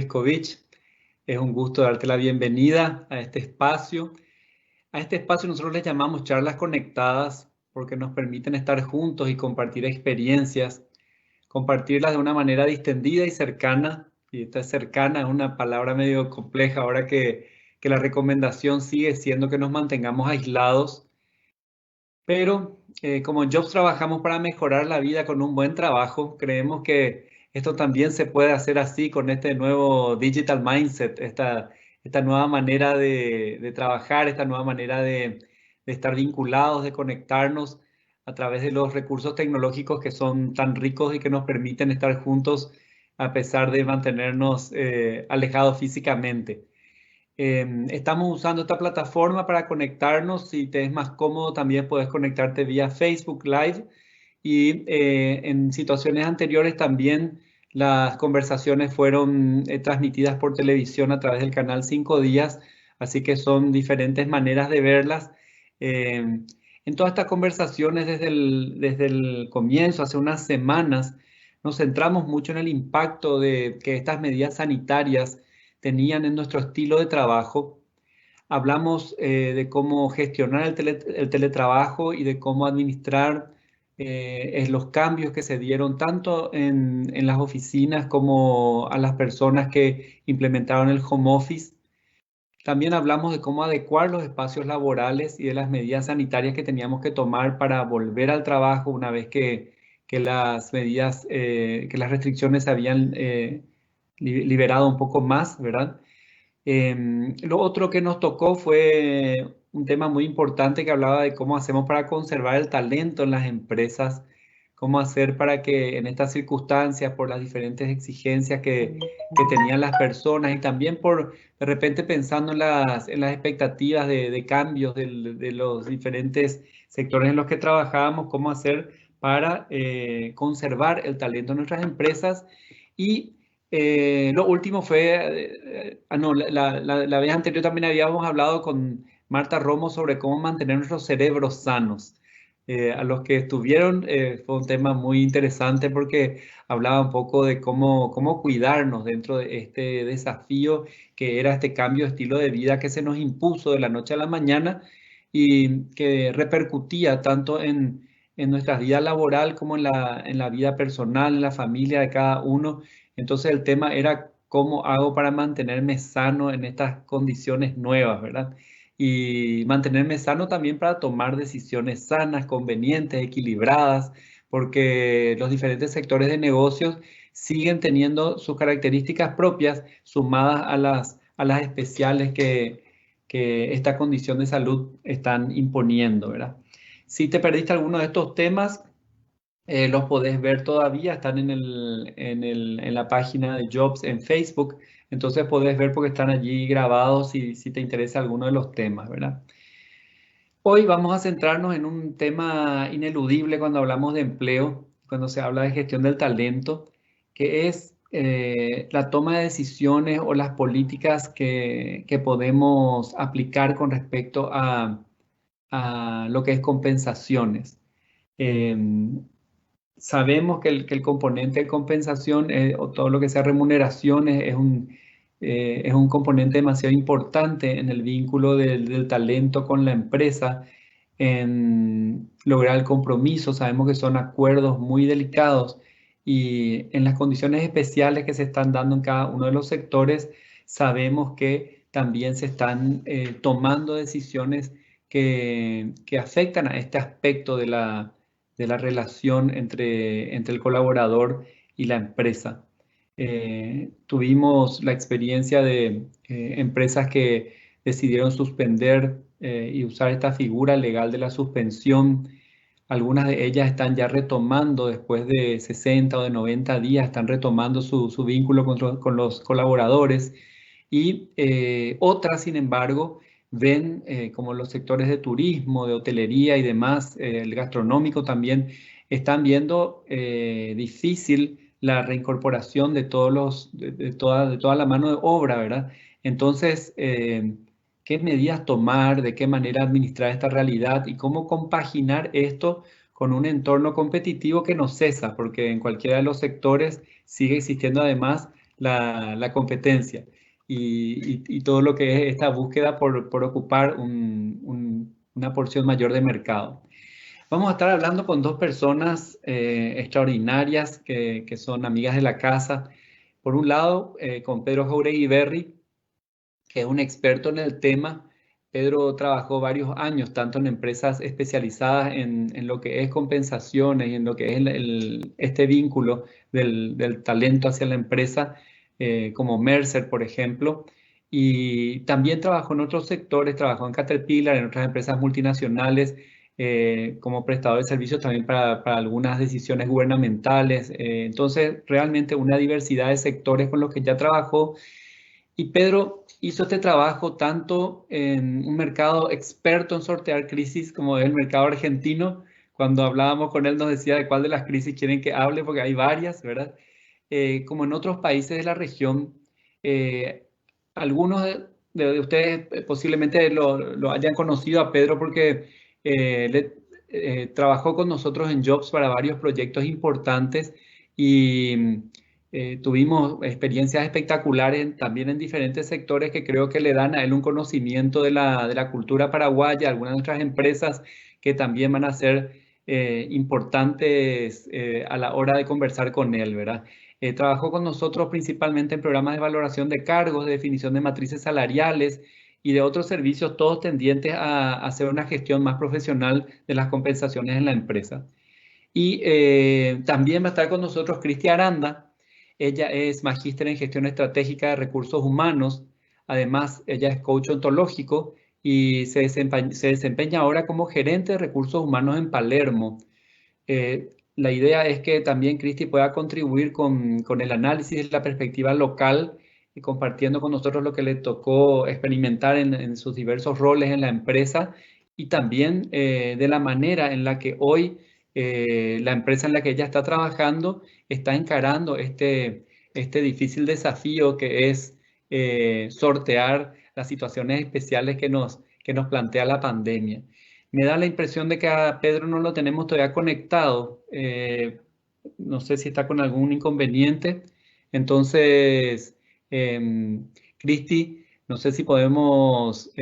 Kovic. Es un gusto darte la bienvenida a este espacio. A este espacio nosotros le llamamos charlas conectadas porque nos permiten estar juntos y compartir experiencias, compartirlas de una manera distendida y cercana. Y esta cercana es una palabra medio compleja ahora que la recomendación sigue siendo que nos mantengamos aislados. Pero como en Jobs trabajamos para mejorar la vida con un buen trabajo, creemos que esto también se puede hacer así con este nuevo digital mindset, esta nueva manera de trabajar, esta nueva manera de estar vinculados, de conectarnos a través de los recursos tecnológicos que son tan ricos y que nos permiten estar juntos a pesar de mantenernos alejados físicamente. Estamos usando esta plataforma para conectarnos. Si te es más cómodo, también puedes conectarte vía Facebook Live. Y en situaciones anteriores también las conversaciones fueron transmitidas por televisión a través del canal 5 Días. Así que son diferentes maneras de verlas. En todas estas conversaciones desde el comienzo, hace unas semanas, nos centramos mucho en el impacto de que estas medidas sanitarias tenían en nuestro estilo de trabajo. Hablamos de cómo gestionar el teletrabajo y de cómo administrar los cambios que se dieron tanto en las oficinas como a las personas que implementaron el home office. También hablamos de cómo adecuar los espacios laborales y de las medidas sanitarias que teníamos que tomar para volver al trabajo una vez que las medidas, que las restricciones se habían liberado un poco más, ¿verdad? Lo otro que nos tocó fue un tema muy importante que hablaba de cómo hacemos para conservar el talento en las empresas, cómo hacer para que en estas circunstancias, por las diferentes exigencias que tenían las personas y también por de repente pensando en las expectativas de cambios de los diferentes sectores en los que trabajábamos, cómo hacer para conservar el talento en nuestras empresas. Y lo último fue, no, la vez anterior también habíamos hablado con Marta Romo sobre cómo mantener nuestros cerebros sanos. A los que estuvieron fue un tema muy interesante porque hablaba un poco de cómo cuidarnos dentro de este desafío que era este cambio de estilo de vida que se nos impuso de la noche a la mañana y que repercutía tanto en nuestra vida laboral como en la vida personal, en la familia de cada uno. Entonces el tema era cómo hago para mantenerme sano en estas condiciones nuevas, ¿verdad? Y mantenerme sano también para tomar decisiones sanas, convenientes, equilibradas, porque los diferentes sectores de negocios siguen teniendo sus características propias sumadas a las especiales que esta condición de salud están imponiendo, ¿verdad? Si te perdiste alguno de estos temas, los podés ver todavía, están en la página de Jobs en Facebook, entonces podés ver porque están allí grabados si te interesa alguno de los temas, ¿verdad? Hoy vamos a centrarnos en un tema ineludible cuando hablamos de empleo, cuando se habla de gestión del talento, que es la toma de decisiones o las políticas que podemos aplicar con respecto a lo que es compensaciones. Em, Sabemos que el componente de compensación o todo lo que sea remuneraciones es un componente demasiado importante en el vínculo del talento con la empresa, en lograr el compromiso. Sabemos que son acuerdos muy delicados y en las condiciones especiales que se están dando en cada uno de los sectores, sabemos que también se están tomando decisiones que afectan a este aspecto de la relación entre el colaborador y la empresa. Tuvimos la experiencia de empresas que decidieron suspender y usar esta figura legal de la suspensión. Algunas de ellas están ya retomando después de 60 o de 90 días, están retomando su vínculo con los colaboradores y otras, sin embargo, ven como los sectores de turismo, de hotelería y demás, el gastronómico también, están viendo difícil la reincorporación de toda la mano de obra, ¿verdad? Entonces, ¿qué medidas tomar? ¿De qué manera administrar esta realidad? ¿Y cómo compaginar esto con un entorno competitivo que no cesa? Porque en cualquiera de los sectores sigue existiendo además la competencia y todo lo que es esta búsqueda por ocupar una porción mayor de mercado. Vamos a estar hablando con dos personas extraordinarias que son amigas de la casa. Por un lado, con Pedro Jauregui Berry, que es un experto en el tema. Pedro trabajó varios años, tanto en empresas especializadas en lo que es compensaciones y en lo que es este vínculo del talento hacia la empresa, como Mercer, por ejemplo. Y también trabajó en otros sectores, trabajó en Caterpillar, en otras empresas multinacionales, como prestador de servicios también para algunas decisiones gubernamentales. Entonces, realmente una diversidad de sectores con los que ya trabajó. Y Pedro hizo este trabajo tanto en un mercado experto en sortear crisis como es el mercado argentino. Cuando hablábamos con él nos decía de cuál de las crisis quieren que hable, porque hay varias, ¿verdad? Como en otros países de la región. Eh, Algunos de ustedes posiblemente lo hayan conocido a Pedro porque trabajó con nosotros en Jobs para varios proyectos importantes y tuvimos experiencias espectaculares también en diferentes sectores que creo que le dan a él un conocimiento de la cultura paraguaya, algunas de nuestras empresas que también van a ser importantes a la hora de conversar con él, ¿verdad? Trabajó con nosotros principalmente en programas de valoración de cargos, de definición de matrices salariales y de otros servicios, todos tendientes a hacer una gestión más profesional de las compensaciones en la empresa. Y también va a estar con nosotros Cristi Aranda. Ella es magíster en gestión estratégica de recursos humanos. Además, ella es coach ontológico y se desempeña ahora como gerente de recursos humanos en Palermo. La idea es que también Cristi pueda contribuir con el análisis de la perspectiva local y compartiendo con nosotros lo que le tocó experimentar en sus diversos roles en la empresa y también de la manera en la que hoy la empresa en la que ella está trabajando está encarando este difícil desafío que es sortear las situaciones especiales que nos plantea la pandemia. Me da la impresión de que a Pedro no lo tenemos todavía conectado. No sé si está con algún inconveniente. Entonces, Cristi, no sé si podemos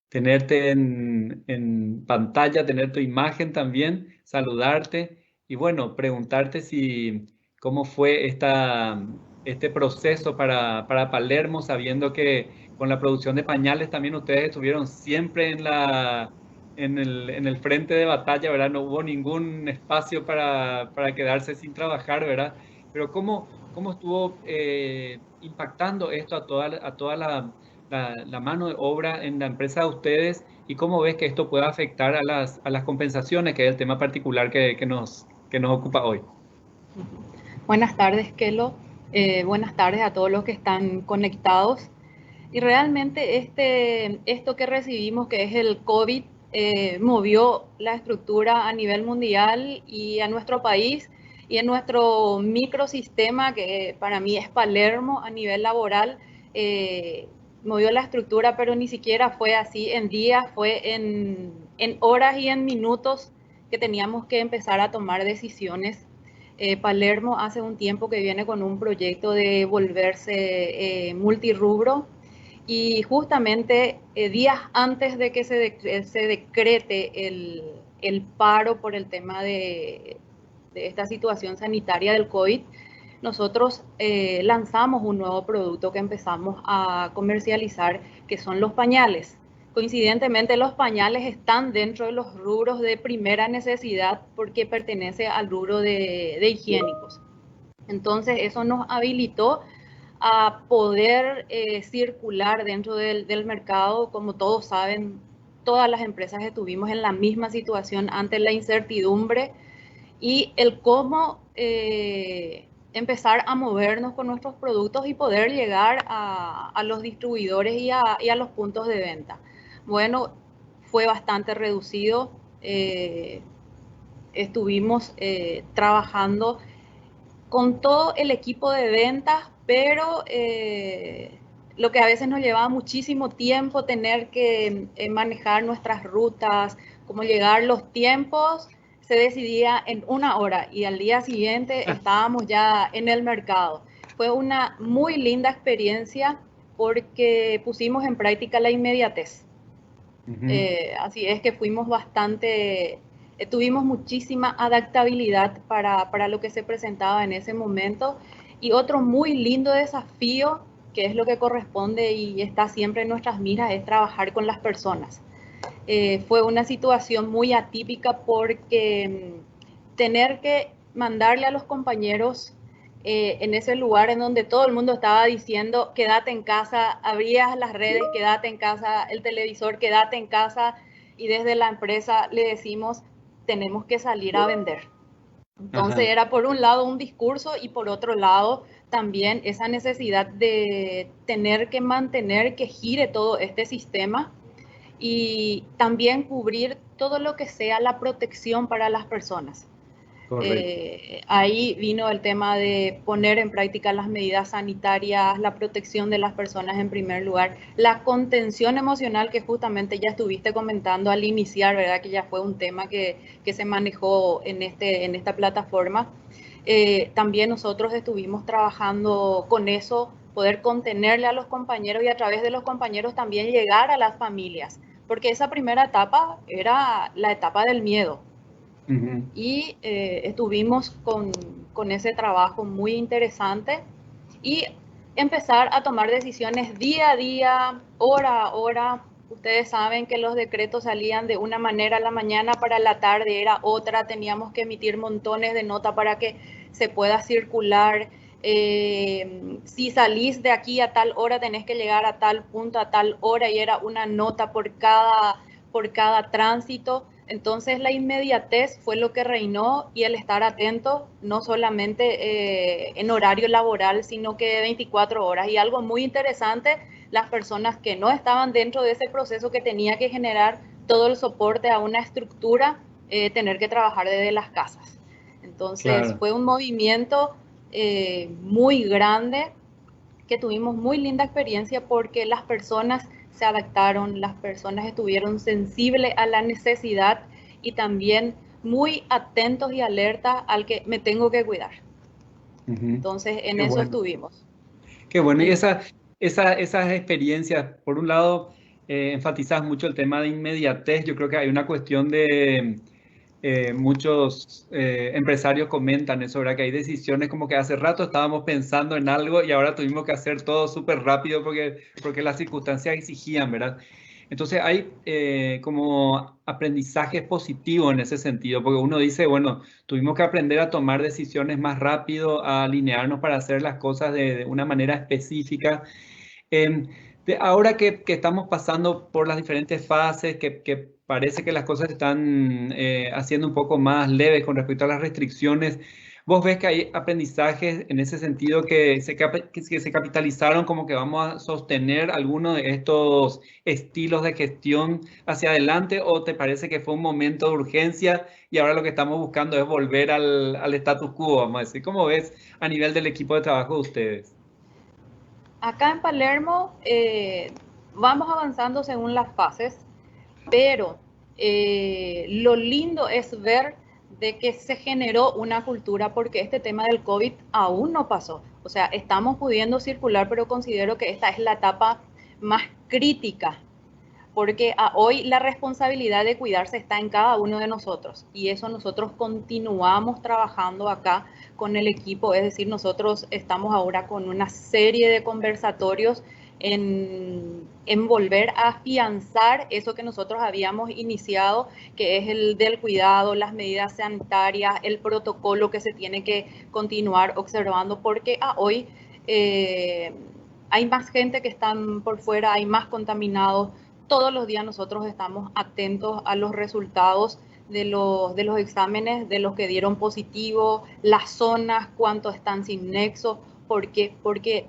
tenerte en pantalla, tener tu imagen también, saludarte y bueno, preguntarte cómo fue este proceso para Palermo, sabiendo que con la producción de pañales también ustedes estuvieron siempre en el frente de batalla, ¿verdad? No hubo ningún espacio para quedarse sin trabajar, ¿verdad? Pero ¿cómo estuvo impactando esto a toda la mano de obra en la empresa de ustedes y cómo ves que esto puede afectar a las compensaciones, que es el tema particular que nos ocupa hoy? Buenas tardes, Kelo. Buenas tardes a todos los que están conectados. Y realmente esto que recibimos, que es el COVID, movió la estructura a nivel mundial y a nuestro país y en nuestro microsistema, que para mí es Palermo a nivel laboral, movió la estructura, pero ni siquiera fue así en días, fue en horas y en minutos que teníamos que empezar a tomar decisiones. Palermo hace un tiempo que viene con un proyecto de volverse multirrubro y justamente días antes de que se decrete el paro por el tema de esta situación sanitaria del COVID, nosotros lanzamos un nuevo producto que empezamos a comercializar, que son los pañales. Coincidentemente, los pañales están dentro de los rubros de primera necesidad porque pertenece al rubro de higiénicos. Entonces, eso nos habilitó a poder circular dentro del mercado. Como todos saben, todas las empresas estuvimos en la misma situación ante la incertidumbre y el cómo empezar a movernos con nuestros productos y poder llegar a los distribuidores y a los puntos de venta. Bueno, fue bastante reducido. Estuvimos trabajando con todo el equipo de ventas, pero lo que a veces nos llevaba muchísimo tiempo tener que manejar nuestras rutas, cómo llegar los tiempos, se decidía en una hora y al día siguiente estábamos ya en el mercado. Fue una muy linda experiencia porque pusimos en práctica la inmediatez. Ujú. Así es que fuimos bastante, tuvimos muchísima adaptabilidad para lo que se presentaba en ese momento. Y otro muy lindo desafío, que es lo que corresponde y está siempre en nuestras miras, es trabajar con las personas. Fue una situación muy atípica porque tener que mandarle a los compañeros en ese lugar en donde todo el mundo estaba diciendo quédate en casa, abrías las redes, quédate en casa, el televisor, quédate en casa, y desde la empresa le decimos tenemos que salir a vender. Entonces Ajá, era por un lado un discurso y por otro lado también esa necesidad de tener que mantener que gire todo este sistema y también cubrir todo lo que sea la protección para las personas. correcto. Ahí vino el tema de poner en práctica las medidas sanitarias, la protección de las personas en primer lugar, la contención emocional que justamente ya estuviste comentando al iniciar, ¿verdad? Que ya fue un tema que se manejó en esta plataforma. También nosotros estuvimos trabajando con eso, poder contenerle a los compañeros y a través de los compañeros también llegar a las familias, porque esa primera etapa era la etapa del miedo Ujú. y estuvimos con ese trabajo muy interesante y empezar a tomar decisiones día a día, hora a hora. Ustedes saben que los decretos salían de una manera a la mañana, para la tarde era otra, teníamos que emitir montones de nota para que se pueda circular. Si salís de aquí a tal hora tenés que llegar a tal punto a tal hora, y era una nota por cada tránsito. Entonces la inmediatez fue lo que reinó y el estar atento, no solamente en horario laboral, sino que 24 horas. Y algo muy interesante, las personas que no estaban dentro de ese proceso que tenía que generar todo el soporte a una estructura, tener que trabajar desde las casas. Entonces Claro. fue un movimiento muy grande, que tuvimos muy linda experiencia porque las personas se adaptaron, las personas estuvieron sensibles a la necesidad y también muy atentos y alertas al que me tengo que cuidar. Ujú. Entonces, en Qué eso bueno. estuvimos. Qué bueno. Y Sí. esas experiencias, por un lado, enfatizas mucho el tema de inmediatez. Yo creo que hay una cuestión de muchos empresarios comentan eso, ¿verdad? Que hay decisiones como que hace rato estábamos pensando en algo y ahora tuvimos que hacer todo súper rápido porque las circunstancias exigían, ¿verdad? Entonces hay como aprendizajes positivos en ese sentido, porque uno dice, bueno, tuvimos que aprender a tomar decisiones más rápido, a alinearnos para hacer las cosas de una manera específica. Em, Ahora que estamos pasando por las diferentes fases, que parece que las cosas se están haciendo un poco más leves con respecto a las restricciones, ¿vos ves que hay aprendizajes en ese sentido que se capitalizaron, como que vamos a sostener alguno de estos estilos de gestión hacia adelante, o te parece que fue un momento de urgencia y ahora lo que estamos buscando es volver al status quo, vamos a decir? ¿Cómo ves a nivel del equipo de trabajo de ustedes? Acá en Palermo vamos avanzando según las fases, pero lo lindo es ver de que se generó una cultura, porque este tema del COVID aún no pasó. O sea, estamos pudiendo circular, pero considero que esta es la etapa más crítica, porque hoy la responsabilidad de cuidarse está en cada uno de nosotros, y eso nosotros continuamos trabajando acá con el equipo. Es decir, nosotros estamos ahora con una serie de conversatorios en volver a afianzar eso que nosotros habíamos iniciado, que es el del cuidado, las medidas sanitarias, el protocolo que se tiene que continuar observando, porque hoy eh, hay más gente que están por fuera, hay más contaminados. Todos los días nosotros estamos atentos a los resultados de los exámenes, de los que dieron positivo, las zonas, cuántos están sin nexo. ¿Por qué? Porque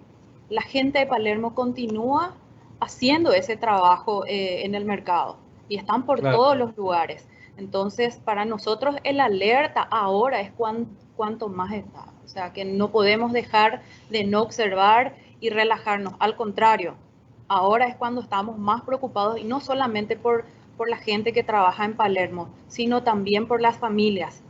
la gente de Palermo continúa haciendo ese trabajo en el mercado y están por Claro. todos los lugares. Entonces, para nosotros el alerta ahora es cuanto más está. O sea, que no podemos dejar de no observar y relajarnos. Al contrario, ahora es cuando estamos más preocupados, y no solamente por la gente que trabaja en Palermo, sino también por las familias.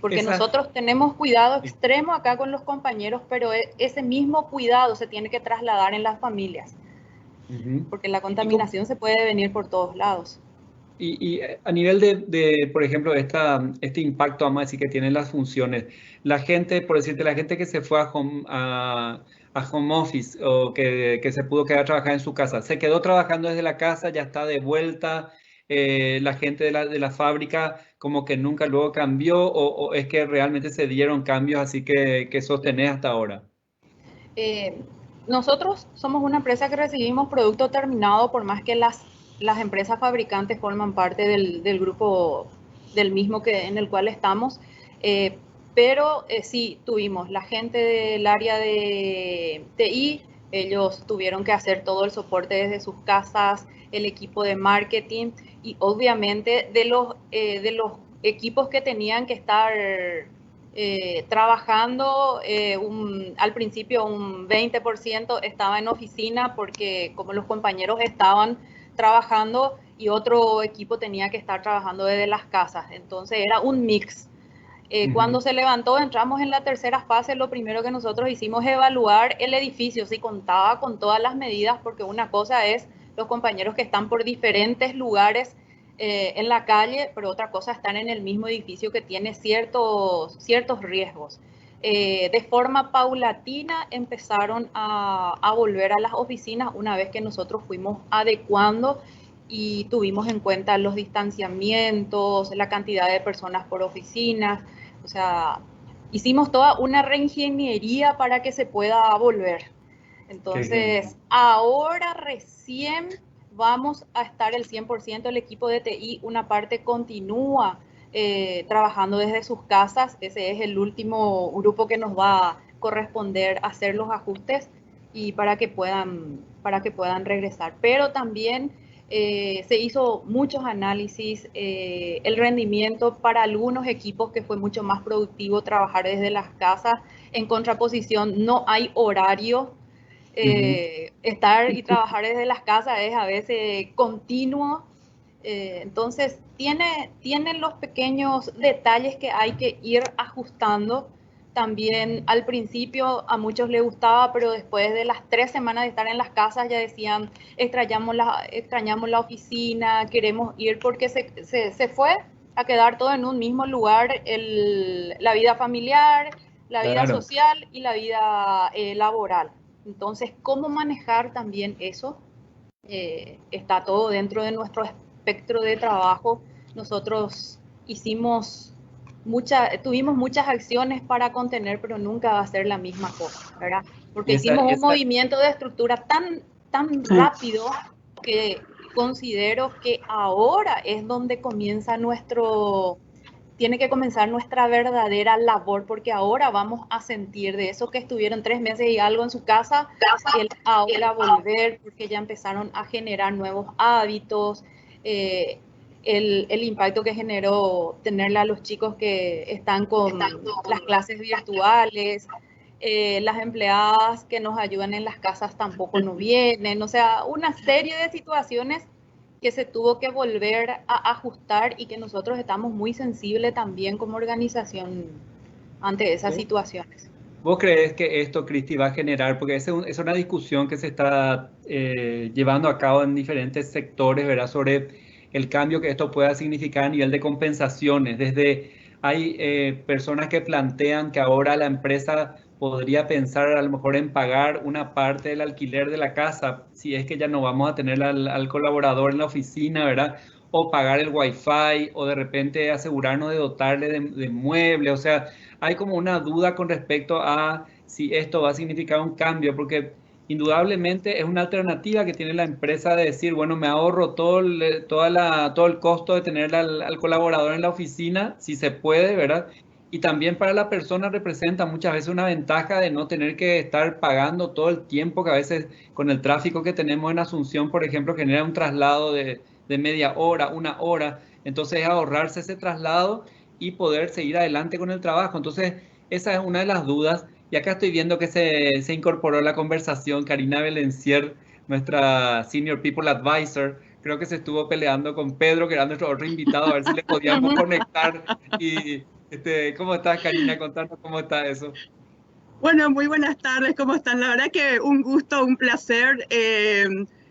Porque nosotros tenemos cuidado extremo acá con los compañeros, pero ese mismo cuidado se tiene que trasladar en las familias, porque la contaminación se puede venir por todos lados. Y a nivel por ejemplo, este impacto, vamos a decir, que tienen las funciones, la gente, por decirte, la gente que se fue a home office o que se pudo quedar a trabajar en su casa, se quedó trabajando desde la casa, ya está de vuelta, la gente de la fábrica como que nunca luego cambió o es que realmente se dieron cambios así que sostenés hasta ahora. Nosotros somos una empresa que recibimos producto terminado, por más que las empresas fabricantes forman parte del grupo del mismo en el cual estamos, pero sí tuvimos la gente del área de TI, ellos tuvieron que hacer todo el soporte desde sus casas, el equipo de marketing y obviamente de los equipos que tenían que estar trabajando, al principio un 20% estaba en oficina porque como los compañeros estaban trabajando y otro equipo tenía que estar trabajando desde las casas. Entonces era un mix. Cuando se levantó, entramos en la tercera fase, lo primero que nosotros hicimos es evaluar el edificio, si contaba con todas las medidas, porque una cosa es los compañeros que están por diferentes lugares en la calle, pero otra cosa están en el mismo edificio que tiene ciertos riesgos. De forma paulatina empezaron a volver a las oficinas una vez que nosotros fuimos adecuando y tuvimos en cuenta los distanciamientos, la cantidad de personas por oficinas, o sea, hicimos toda una reingeniería para que se pueda volver. Entonces, ahora recién vamos a estar el 100% el equipo de TI, una parte continúa trabajando desde sus casas, ese es el último grupo que nos va a corresponder hacer los ajustes y para que puedan regresar. Pero también se hizo muchos análisis, el rendimiento para algunos equipos que fue mucho más productivo trabajar desde las casas, en contraposición no hay horario. Estar y trabajar desde las casas es a veces continuo, entonces tiene los pequeños detalles que hay que ir ajustando. También al principio a muchos les gustaba, pero después de las 3 semanas de estar en las casas ya decían, extrañamos la oficina, queremos ir, porque se fue a quedar todo en un mismo lugar, la vida familiar, la vida social y la vida laboral. Entonces, ¿cómo manejar también eso? Está todo dentro de nuestro espectro de trabajo. Nosotros tuvimos muchas acciones para contener, pero nunca va a ser la misma cosa, ¿verdad? Porque hicimos un movimiento de estructura tan rápido que considero que ahora es donde tiene que comenzar nuestra verdadera labor, porque ahora vamos a sentir de eso que estuvieron 3 meses y algo en su casa, el ahora volver, porque ya empezaron a generar nuevos hábitos, el impacto que generó tenerle a los chicos que están con las clases virtuales, las empleadas que nos ayudan en las casas tampoco no vienen, o sea, una serie de situaciones que se tuvo que volver a ajustar y que nosotros estamos muy sensibles también como organización ante esas situaciones. ¿Vos crees que esto, Cristi, va a generar, porque es una discusión que se está llevando a cabo en diferentes sectores, ¿verdad? Sobre el cambio que esto pueda significar a nivel de compensaciones. Hay personas que plantean que ahora la empresa podría pensar a lo mejor en pagar una parte del alquiler de la casa, si es que ya no vamos a tener al colaborador en la oficina, ¿verdad? O pagar el wifi, o de repente asegurarnos de dotarle de muebles, o sea, hay como una duda con respecto a si esto va a significar un cambio, porque indudablemente es una alternativa que tiene la empresa de decir, bueno, me ahorro todo el costo de tener al colaborador en la oficina, si se puede, ¿verdad? Y también para la persona representa muchas veces una ventaja de no tener que estar pagando todo el tiempo que a veces con el tráfico que tenemos en Asunción, por ejemplo, genera un traslado de media hora, una hora. Entonces es ahorrarse ese traslado y poder seguir adelante con el trabajo. Entonces, esa es una de las dudas. Y acá estoy viendo que se incorporó a la conversación Karina Belencier, nuestra Senior People Advisor. Creo que se estuvo peleando con Pedro, que era nuestro otro invitado, a ver si le podíamos conectar ¿Cómo estás, Karina? Contanos cómo está eso. Bueno, muy buenas tardes, ¿cómo están? La verdad que un gusto, un placer.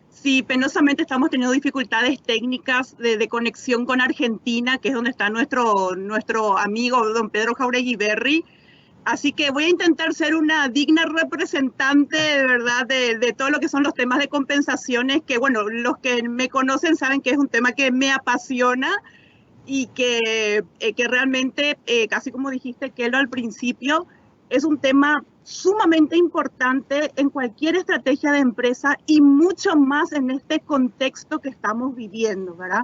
Sí, penosamente estamos teniendo dificultades técnicas de conexión con Argentina, que es donde está nuestro amigo don Pedro Jauregui Berry. Así que voy a intentar ser una digna representante, de verdad, de todo lo que son los temas de compensaciones, que bueno, los que me conocen saben que es un tema que me apasiona y que realmente, casi como dijiste, Kelo, al principio, es un tema sumamente importante en cualquier estrategia de empresa y mucho más en este contexto que estamos viviendo, ¿verdad?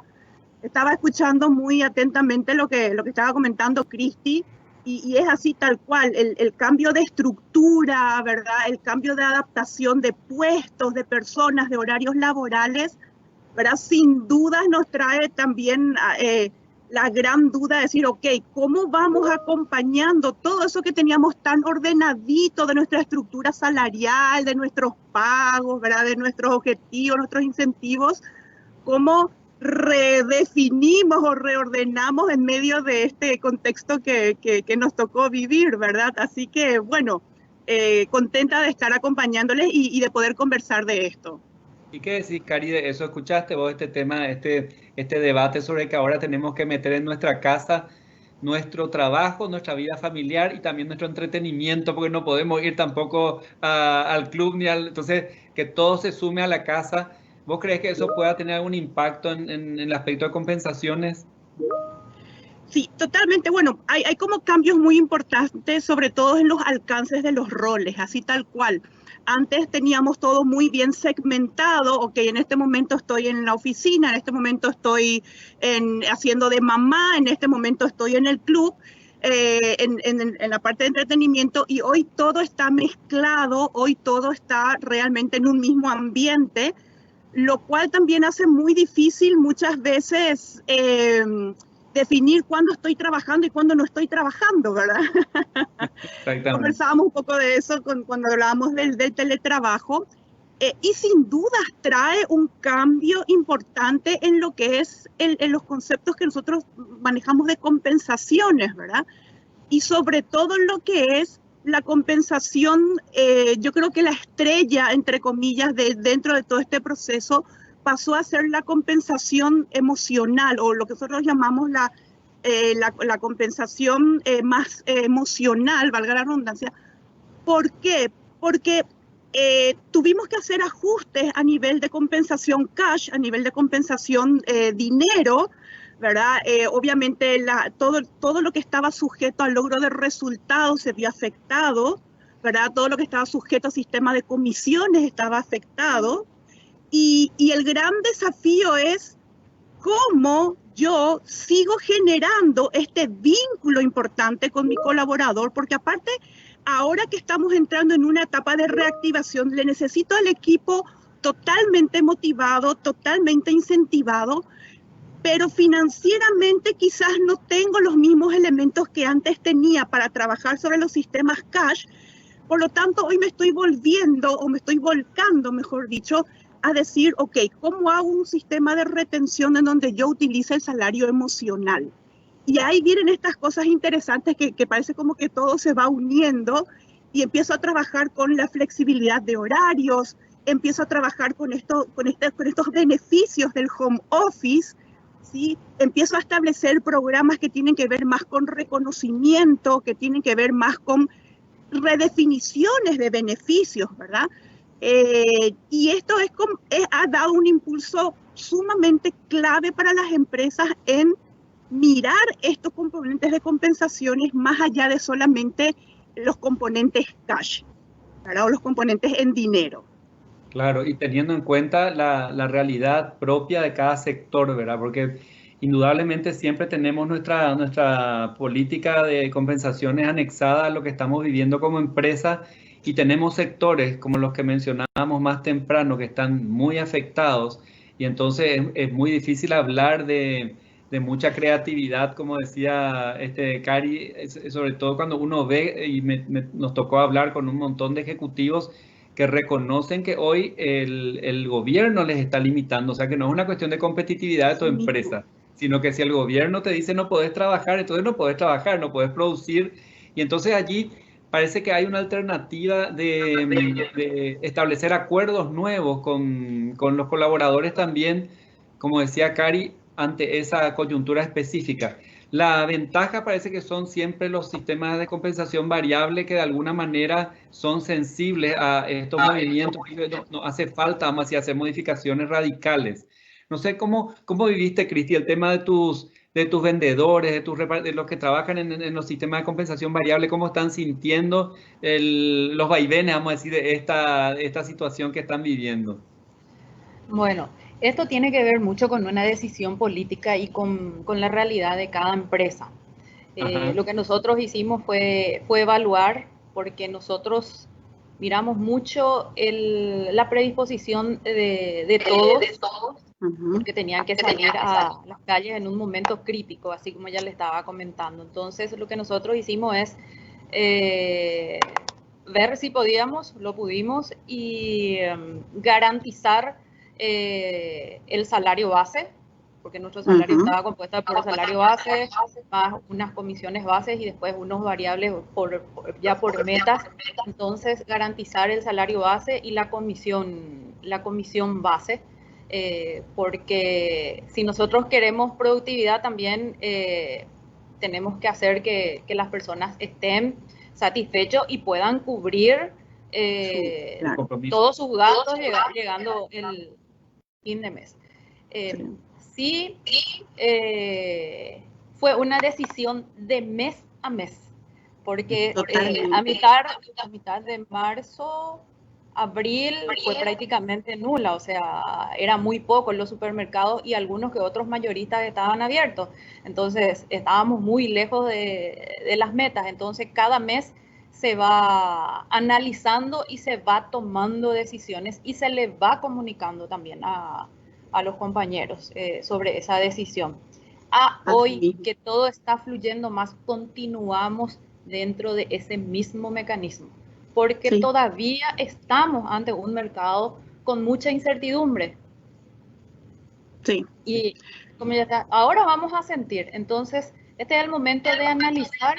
Estaba escuchando muy atentamente lo que estaba comentando Cristi y es así tal cual, el cambio de estructura, ¿verdad? El cambio de adaptación de puestos, de personas, de horarios laborales, ¿verdad? Sin dudas nos trae también la gran duda de decir, ok, ¿cómo vamos acompañando todo eso que teníamos tan ordenadito de nuestra estructura salarial, de nuestros pagos, ¿verdad? De nuestros objetivos, nuestros incentivos? ¿Cómo redefinimos o reordenamos en medio de este contexto que nos tocó vivir, ¿verdad? Así que, bueno, contenta de estar acompañándoles y de poder conversar de esto. ¿Y qué decís, Cari, de eso? ¿Escuchaste vos este tema, este debate sobre que ahora tenemos que meter en nuestra casa nuestro trabajo, nuestra vida familiar y también nuestro entretenimiento, porque no podemos ir tampoco al club ni al... Entonces, que todo se sume a la casa. ¿Vos crees que eso pueda tener algún impacto en el aspecto de compensaciones? Sí, totalmente. Bueno, hay como cambios muy importantes, sobre todo en los alcances de los roles, así tal cual. Antes teníamos todo muy bien segmentado, ok, en este momento estoy en la oficina, en este momento estoy haciendo de mamá, en este momento estoy en el club, en la parte de entretenimiento y hoy todo está mezclado, hoy todo está realmente en un mismo ambiente, lo cual también hace muy difícil muchas veces definir cuándo estoy trabajando y cuándo no estoy trabajando, ¿verdad? Exactamente. Conversábamos un poco de eso cuando hablábamos del teletrabajo. Y sin duda trae un cambio importante en lo que es en los conceptos que nosotros manejamos de compensaciones, ¿verdad? Y sobre todo en lo que es la compensación, yo creo que la estrella, entre comillas, dentro de todo este proceso pasó a ser la compensación emocional o lo que nosotros llamamos la compensación más emocional, valga la redundancia. ¿Por qué? Porque tuvimos que hacer ajustes a nivel de compensación cash, a nivel de compensación dinero, ¿verdad? Obviamente todo lo que estaba sujeto al logro de resultados se vio afectado, ¿verdad? Todo lo que estaba sujeto al sistema de comisiones estaba afectado. Y el gran desafío es cómo yo sigo generando este vínculo importante con mi colaborador, porque aparte, ahora que estamos entrando en una etapa de reactivación, le necesito al equipo totalmente motivado, totalmente incentivado, pero financieramente quizás no tengo los mismos elementos que antes tenía para trabajar sobre los sistemas cash. Por lo tanto, hoy me estoy volviendo o me estoy volcando, mejor dicho, a decir, ok, ¿cómo hago un sistema de retención en donde yo utilice el salario emocional? Y ahí vienen estas cosas interesantes que parece como que todo se va uniendo y empiezo a trabajar con la flexibilidad de horarios, empiezo a trabajar con estos beneficios del home office, ¿sí? Empiezo a establecer programas que tienen que ver más con reconocimiento, que tienen que ver más con redefiniciones de beneficios, ¿verdad? Y esto ha dado un impulso sumamente clave para las empresas en mirar estos componentes de compensaciones más allá de solamente los componentes cash, ¿verdad? O los componentes en dinero. Claro, y teniendo en cuenta la realidad propia de cada sector, ¿verdad? Porque indudablemente siempre tenemos nuestra política de compensaciones anexada a lo que estamos viviendo como empresa y tenemos sectores como los que mencionábamos más temprano que están muy afectados y entonces es muy difícil hablar de mucha creatividad, como decía Cari, sobre todo cuando uno ve y nos tocó hablar con un montón de ejecutivos que reconocen que hoy el gobierno les está limitando, o sea que no es una cuestión de competitividad de tu Sí mismo. empresa, sino que si el gobierno te dice no podés trabajar, entonces no podés trabajar, no podés producir. Y entonces allí parece que hay una alternativa de establecer acuerdos nuevos con los colaboradores también, como decía Cari, ante esa coyuntura específica. La ventaja parece que son siempre los sistemas de compensación variable que de alguna manera son sensibles a estos movimientos. No hace falta más si hacer modificaciones radicales. No sé cómo viviste, Cristi, el tema de tus vendedores, de los que trabajan en los sistemas de compensación variable, cómo están sintiendo los vaivenes, vamos a decir, de esta situación que están viviendo. Bueno, esto tiene que ver mucho con una decisión política y con la realidad de cada empresa. Lo que nosotros hicimos fue evaluar, porque nosotros miramos mucho la predisposición de todos, porque tenían que salir a las calles en un momento crítico, así como ya le estaba comentando. Entonces, lo que nosotros hicimos es ver si podíamos, lo pudimos, y garantizar el salario base, porque nuestro salario estaba compuesto por el salario base, más unas comisiones bases y después unos variables ya por metas. Entonces, garantizar el salario base y la comisión base, porque si nosotros queremos productividad también tenemos que hacer que las personas estén satisfechos y puedan cubrir todos sus gastos llegando el fin de mes. Sí, fue una decisión de mes a mes, porque a mitad de marzo, abril fue prácticamente nula, o sea, era muy poco en los supermercados y algunos que otros mayoristas estaban abiertos. Entonces, estábamos muy lejos de las metas. Entonces, cada mes se va analizando y se va tomando decisiones y se le va comunicando también a los compañeros sobre esa decisión. Hoy que todo está fluyendo más, continuamos dentro de ese mismo mecanismo, porque todavía estamos ante un mercado con mucha incertidumbre. Sí. Y como ya está, ahora vamos a sentir, entonces este es el momento de analizar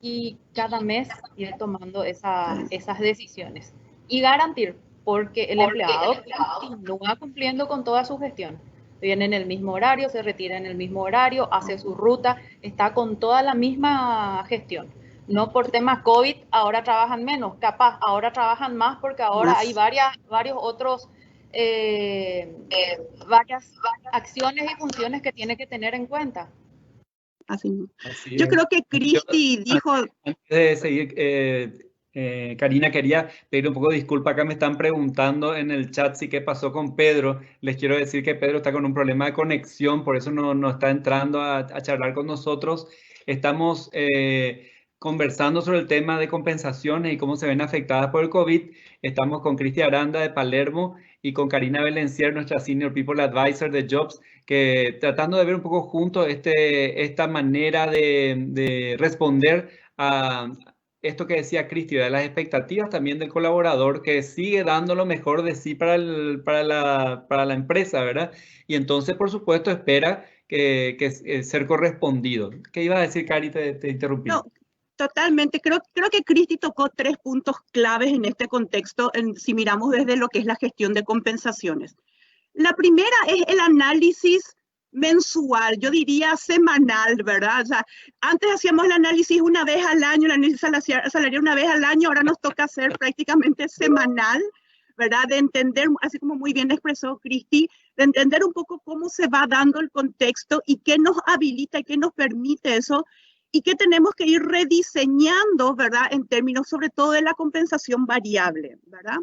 y cada mes ir tomando esas decisiones y garantir, porque el empleado continúa cumpliendo con toda su gestión. Viene en el mismo horario, se retira en el mismo horario, hace su ruta, está con toda la misma gestión. No por temas COVID, ahora trabajan menos, capaz, ahora trabajan más porque ahora hay varios otros, varias acciones y funciones que tiene que tener en cuenta. Así yo creo que Cristi dijo... Antes de seguir, Karina, quería pedir un poco de disculpa. Acá me están preguntando en el chat si qué pasó con Pedro. Les quiero decir que Pedro está con un problema de conexión, por eso no está entrando a charlar con nosotros. Estamos conversando sobre el tema de compensaciones y cómo se ven afectadas por el COVID. Estamos con Cristi Aranda de Palermo y con Karina Belencier, nuestra Senior People Advisor de Jobs, que tratando de ver un poco juntos esta manera de responder a esto que decía Cristi, de las expectativas también del colaborador que sigue dando lo mejor de sí para la empresa, ¿verdad? Y entonces, por supuesto, espera que ser correspondido. ¿Qué iba a decir, Cari? Te interrumpí. No, totalmente. Creo que Cristi tocó 3 puntos claves en este contexto, si miramos desde lo que es la gestión de compensaciones. La primera es el análisis mensual, yo diría semanal, ¿verdad? O sea, antes hacíamos el análisis una vez al año, el análisis salarial una vez al año, ahora nos toca hacer prácticamente semanal, ¿verdad? De entender, así como muy bien expresó Cristi, de entender un poco cómo se va dando el contexto y qué nos habilita y qué nos permite eso, y qué tenemos que ir rediseñando, ¿verdad? En términos sobre todo de la compensación variable, ¿verdad?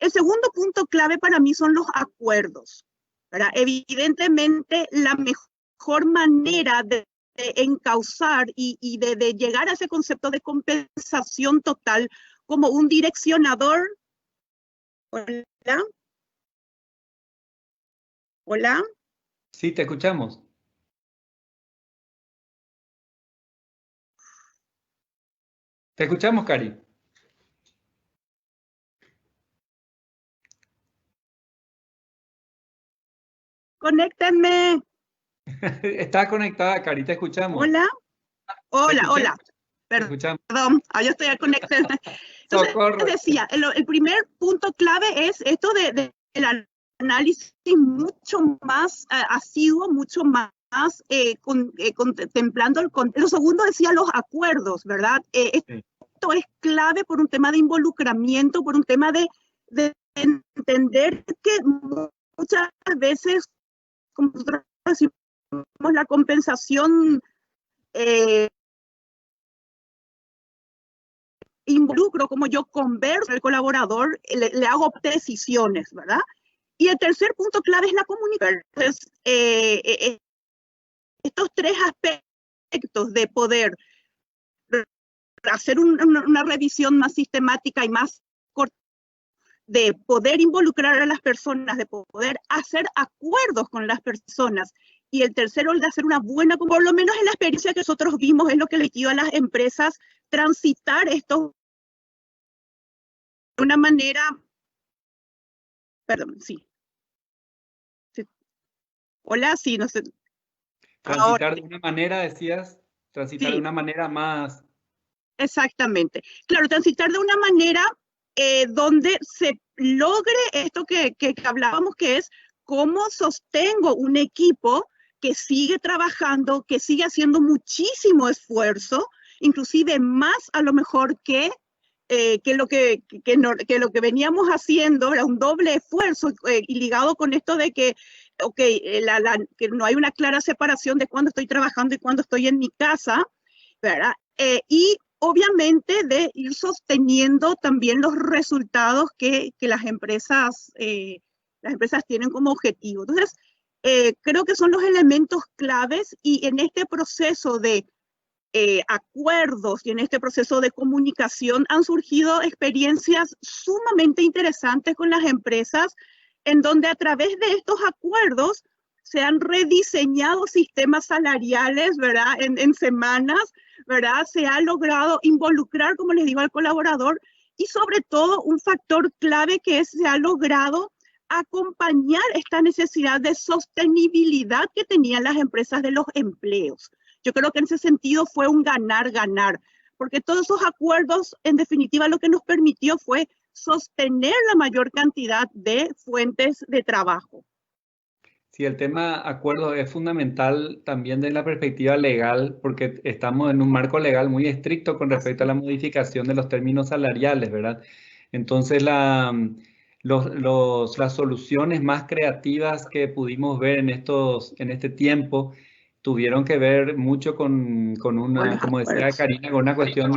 El segundo punto clave para mí son los acuerdos, ¿verdad? Evidentemente, la mejor manera de encauzar y de llegar a ese concepto de compensación total como un direccionador. Hola. Hola. Sí, te escuchamos. Te escuchamos, Cari. Conéctenme. Está conectada, Cari, te escuchamos. Hola, Te hola, escuchamos, hola. te escuchamos. Perdón, yo estoy conectada. Entonces, Socorro. decía, el primer punto clave es esto del análisis mucho más asiduo, mucho más contemplando el contexto. Lo segundo decía los acuerdos, ¿verdad? Esto es clave por un tema de involucramiento, por un tema de entender que muchas veces, como nosotros decimos, la compensación involucro, como yo converso al colaborador, le hago decisiones, ¿verdad? Y el tercer punto clave es la comunicación. Entonces, estos tres aspectos de poder hacer una revisión más sistemática y más corta, de poder involucrar a las personas, de poder hacer acuerdos con las personas, y el tercero, el de hacer una buena, por lo menos en la experiencia que nosotros vimos, es lo que le dio a las empresas transitar esto de una manera, perdón, sí. Hola, sí, no sé. Transitar de una manera, decías, transitar de Sí, una manera más... exactamente. Claro, transitar de una manera donde se logre esto que hablábamos, que es cómo sostengo un equipo que sigue trabajando, que sigue haciendo muchísimo esfuerzo, inclusive más a lo mejor que lo que veníamos haciendo, era un doble esfuerzo, y ligado con esto de que, que no hay una clara separación de cuándo estoy trabajando y cuándo estoy en mi casa, ¿verdad? Y obviamente de ir sosteniendo también los resultados que las empresas tienen como objetivo. Entonces, creo que son los elementos claves, y en este proceso de acuerdos y en este proceso de comunicación han surgido experiencias sumamente interesantes con las empresas, en donde a través de estos acuerdos se han rediseñado sistemas salariales, ¿verdad? En semanas, ¿verdad? Se ha logrado involucrar, como les digo, al colaborador, y sobre todo un factor clave que es, se ha logrado acompañar esta necesidad de sostenibilidad que tenían las empresas de los empleos. Yo creo que en ese sentido fue un ganar-ganar, porque todos esos acuerdos, en definitiva, lo que nos permitió fue sostener la mayor cantidad de fuentes de trabajo. Sí, el tema acuerdo es fundamental también desde la perspectiva legal, porque estamos en un marco legal muy estricto con respecto a la modificación de los términos salariales, ¿verdad? Entonces, las soluciones más creativas que pudimos ver en este tiempo tuvieron que ver mucho con una, como decía Karina, con una cuestión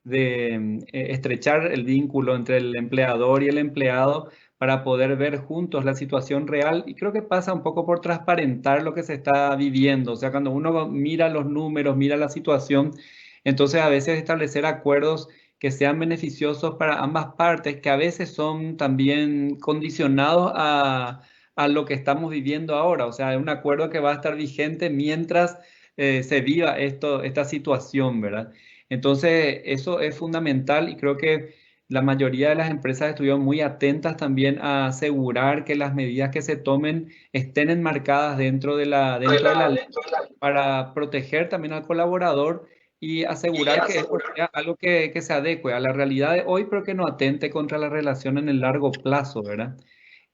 de estrechar el vínculo entre el empleador y el empleado para poder ver juntos la situación real, y creo que pasa un poco por transparentar lo que se está viviendo. O sea, cuando uno mira los números, mira la situación, entonces a veces establecer acuerdos que sean beneficiosos para ambas partes, que a veces son también condicionados a lo que estamos viviendo ahora. O sea, es un acuerdo que va a estar vigente mientras se viva esta situación, ¿verdad? Entonces, eso es fundamental, y creo que la mayoría de las empresas estuvieron muy atentas también a asegurar que las medidas que se tomen estén enmarcadas dentro de la ley, para proteger también al colaborador y asegurar que esto sea algo que se adecue a la realidad de hoy, pero que no atente contra la relación en el largo plazo, ¿verdad?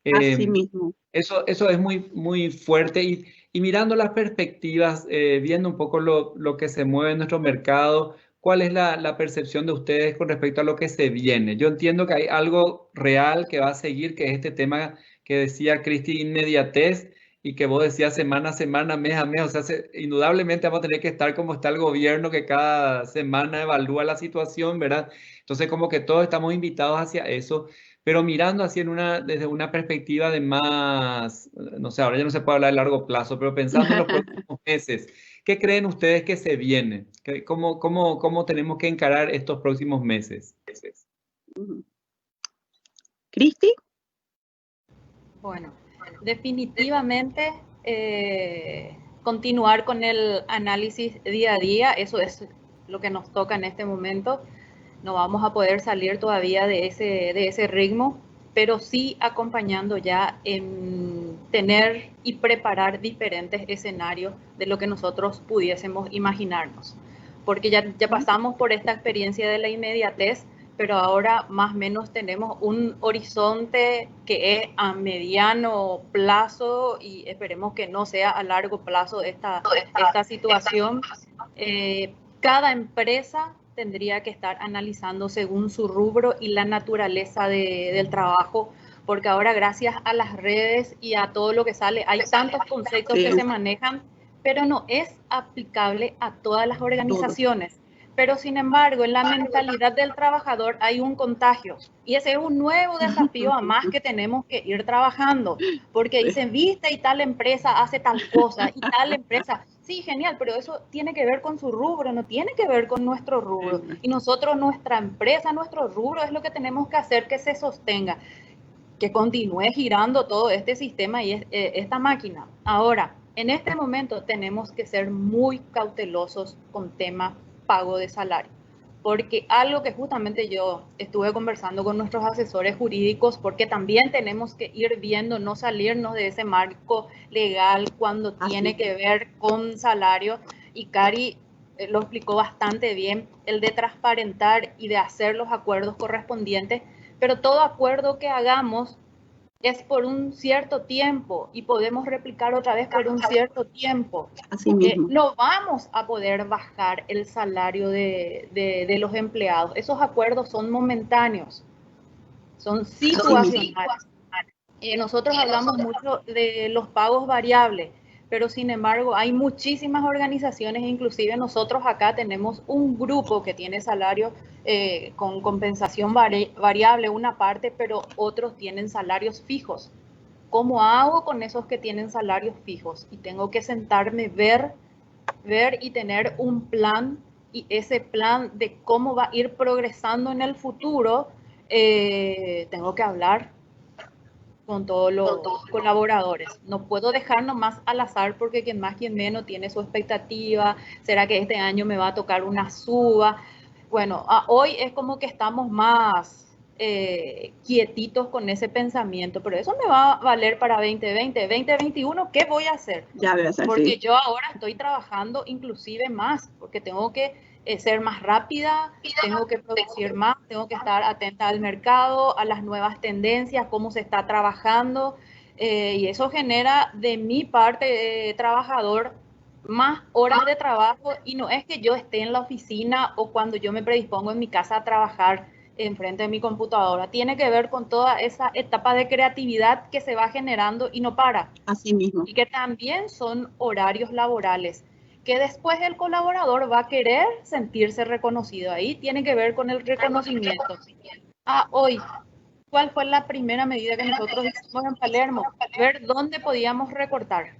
Así Eh, mismo. eso es muy, muy fuerte, y mirando las perspectivas, viendo un poco lo que se mueve en nuestro mercado, ¿cuál es la percepción de ustedes con respecto a lo que se viene? Yo entiendo que hay algo real que va a seguir, que es este tema que decía Cristi, inmediatez, y que vos decías semana a semana, mes a mes. O sea, indudablemente vamos a tener que estar como está el gobierno, que cada semana evalúa la situación, ¿verdad? Entonces, como que todos estamos invitados hacia eso. Pero mirando así desde una perspectiva de más, no sé, ahora ya no se puede hablar de largo plazo, pero pensando en los próximos meses, ¿qué creen ustedes que se viene? ¿Cómo tenemos que encarar estos próximos meses? ¿Cristi? Bueno, definitivamente continuar con el análisis día a día, eso es lo que nos toca en este momento. No vamos a poder salir todavía de ese ritmo. pero sí acompañando ya en tener y preparar diferentes escenarios de lo que nosotros pudiésemos imaginarnos. Porque ya pasamos por esta experiencia de la inmediatez, pero ahora más o menos tenemos un horizonte que es a mediano plazo y esperemos que no sea a largo plazo esta situación. Cada empresa tendría que estar analizando según su rubro y la naturaleza del trabajo, porque ahora gracias a las redes y a todo lo que sale, hay tantos conceptos que se manejan, pero no es aplicable a todas las organizaciones. Pero sin embargo, en la mentalidad del trabajador hay un contagio y ese es un nuevo desafío a más que tenemos que ir trabajando, porque dicen, viste, y tal empresa hace tal cosa, y tal empresa, sí, genial, pero eso tiene que ver con su rubro, no tiene que ver con nuestro rubro. Y nosotros, nuestra empresa, nuestro rubro es lo que tenemos que hacer que se sostenga, que continúe girando todo este sistema y esta máquina. Ahora, en este momento tenemos que ser muy cautelosos con temas pago de salario, porque algo que justamente yo estuve conversando con nuestros asesores jurídicos, porque también tenemos que ir viendo, no salirnos de ese marco legal cuando tiene que ver con salario, y Cari lo explicó bastante bien, el de transparentar y de hacer los acuerdos correspondientes, pero todo acuerdo que hagamos es por un cierto tiempo y podemos replicar otra vez por un cierto tiempo. Así mismo. No vamos a poder bajar el salario de los empleados. Esos acuerdos son momentáneos, son situacionales. Nosotros hablamos mucho de los pagos variables, pero sin embargo hay muchísimas organizaciones, inclusive nosotros acá tenemos un grupo que tiene salario con compensación variable una parte, pero otros tienen salarios fijos. ¿Cómo hago con esos que tienen salarios fijos? Y tengo que sentarme, ver y tener un plan, y ese plan de cómo va a ir progresando en el futuro, tengo que hablar con todos los colaboradores. No puedo dejar nomás al azar porque quien más, quien menos tiene su expectativa. ¿Será que este año me va a tocar una suba? Bueno, hoy es como que estamos más quietitos con ese pensamiento, pero eso me va a valer para 2020, 2021, ¿qué voy a hacer? Ya ves, porque yo ahora estoy trabajando inclusive más, porque tengo que ser más rápida, tengo que producir más, tengo que estar atenta al mercado, a las nuevas tendencias, cómo se está trabajando, y eso genera de mi parte trabajador más horas de trabajo, y no es que yo esté en la oficina o cuando yo me predispongo en mi casa a trabajar enfrente de mi computadora. Tiene que ver con toda esa etapa de creatividad que se va generando y no para. Así mismo. Y que también son horarios laborales, que después el colaborador va a querer sentirse reconocido. Ahí tiene que ver con el reconocimiento. Hoy, ¿cuál fue la primera medida que nosotros hicimos en Palermo? Ver dónde podíamos recortar.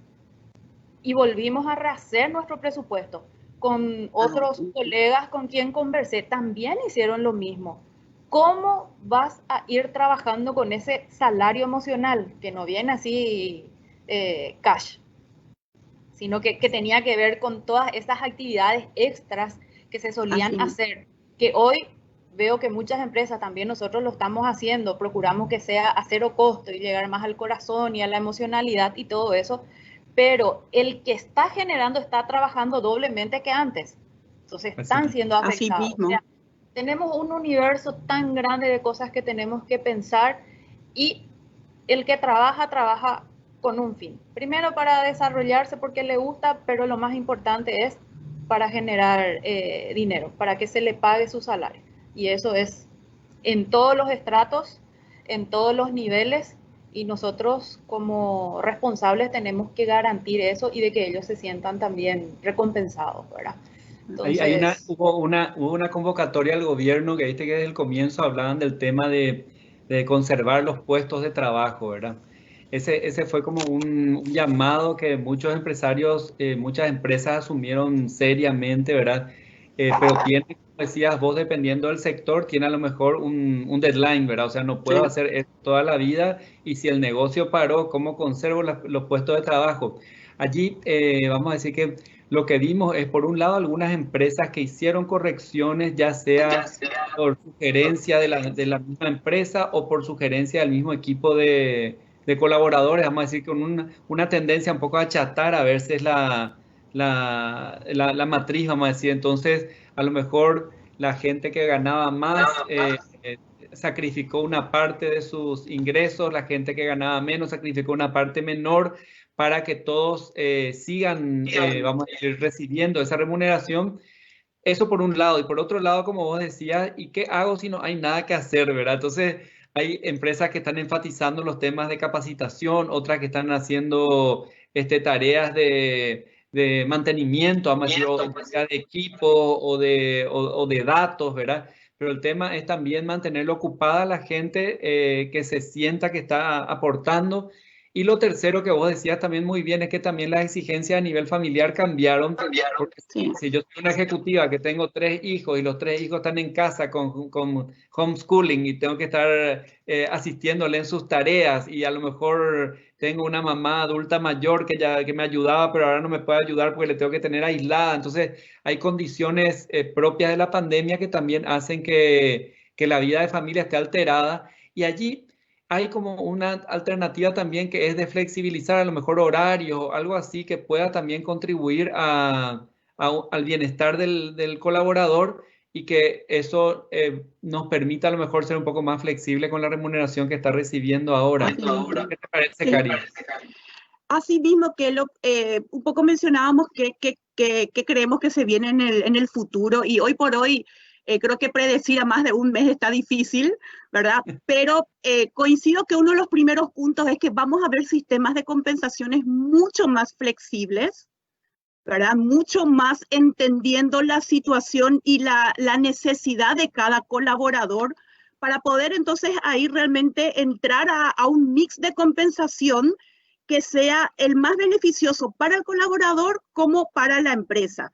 Y volvimos a rehacer nuestro presupuesto. Con otros colegas con quien conversé, también hicieron lo mismo. ¿Cómo vas a ir trabajando con ese salario emocional que no viene así cash, sino que tenía que ver con todas esas actividades extras que se solían hacer, que hoy veo que muchas empresas, también nosotros lo estamos haciendo, procuramos que sea a cero costo y llegar más al corazón y a la emocionalidad y todo eso, pero el que está generando está trabajando doblemente que antes, entonces están siendo afectados. Así mismo. O sea, tenemos un universo tan grande de cosas que tenemos que pensar, y el que trabaja con un fin. Primero para desarrollarse porque le gusta, pero lo más importante es para generar dinero, para que se le pague su salario. Y eso es en todos los estratos, en todos los niveles, y nosotros como responsables tenemos que garantir eso y de que ellos se sientan también recompensados, ¿verdad? Entonces, hubo una convocatoria al gobierno que viste que desde el comienzo hablaban del tema de conservar los puestos de trabajo, ¿verdad? Ese fue como un llamado que muchos empresarios, muchas empresas asumieron seriamente, ¿verdad? Pero tiene, como decías vos, dependiendo del sector, tiene a lo mejor un deadline, ¿verdad? O sea, no puedo hacer esto toda la vida, y si el negocio paró, ¿cómo conservo los puestos de trabajo? Allí vamos a decir que lo que vimos es, por un lado, algunas empresas que hicieron correcciones, ya sea por sugerencia de la misma empresa o por sugerencia del mismo equipo de colaboradores, vamos a decir, con una tendencia un poco a achatar a veces la matriz, vamos a decir. Entonces, a lo mejor la gente que ganaba más sacrificó una parte de sus ingresos, la gente que ganaba menos sacrificó una parte menor para que todos sigan, vamos a decir, recibiendo esa remuneración. Eso por un lado. Y por otro lado, como vos decías, ¿y qué hago si no hay nada que hacer, verdad? Entonces, hay empresas que están enfatizando los temas de capacitación, otras que están haciendo tareas de mantenimiento, vamos a decir, o de equipo o de datos, ¿verdad? Pero el tema es también mantenerlo ocupada a la gente, que se sienta que está aportando. Y lo tercero que vos decías también muy bien es que también las exigencias a nivel familiar cambiaron. Porque si yo soy una ejecutiva que tengo 3 hijos y los 3 hijos están en casa con homeschooling y tengo que estar asistiéndole en sus tareas, y a lo mejor tengo una mamá adulta mayor que me ayudaba, pero ahora no me puede ayudar porque le tengo que tener aislada. Entonces hay condiciones propias de la pandemia que también hacen que la vida de familia esté alterada, y allí hay como una alternativa también que es de flexibilizar a lo mejor horarios, algo así que pueda también contribuir al bienestar del colaborador, y que eso nos permita a lo mejor ser un poco más flexible con la remuneración que está recibiendo ahora. ¿Qué te parece, Cari? Así mismo que un poco mencionábamos que creemos que se viene en el futuro, y hoy por hoy creo que predecir a más de un mes está difícil, ¿verdad? Pero coincido que uno de los primeros puntos es que vamos a ver sistemas de compensaciones mucho más flexibles, ¿verdad? Mucho más entendiendo la situación y la necesidad de cada colaborador, para poder entonces ahí realmente entrar a un mix de compensación que sea el más beneficioso para el colaborador como para la empresa.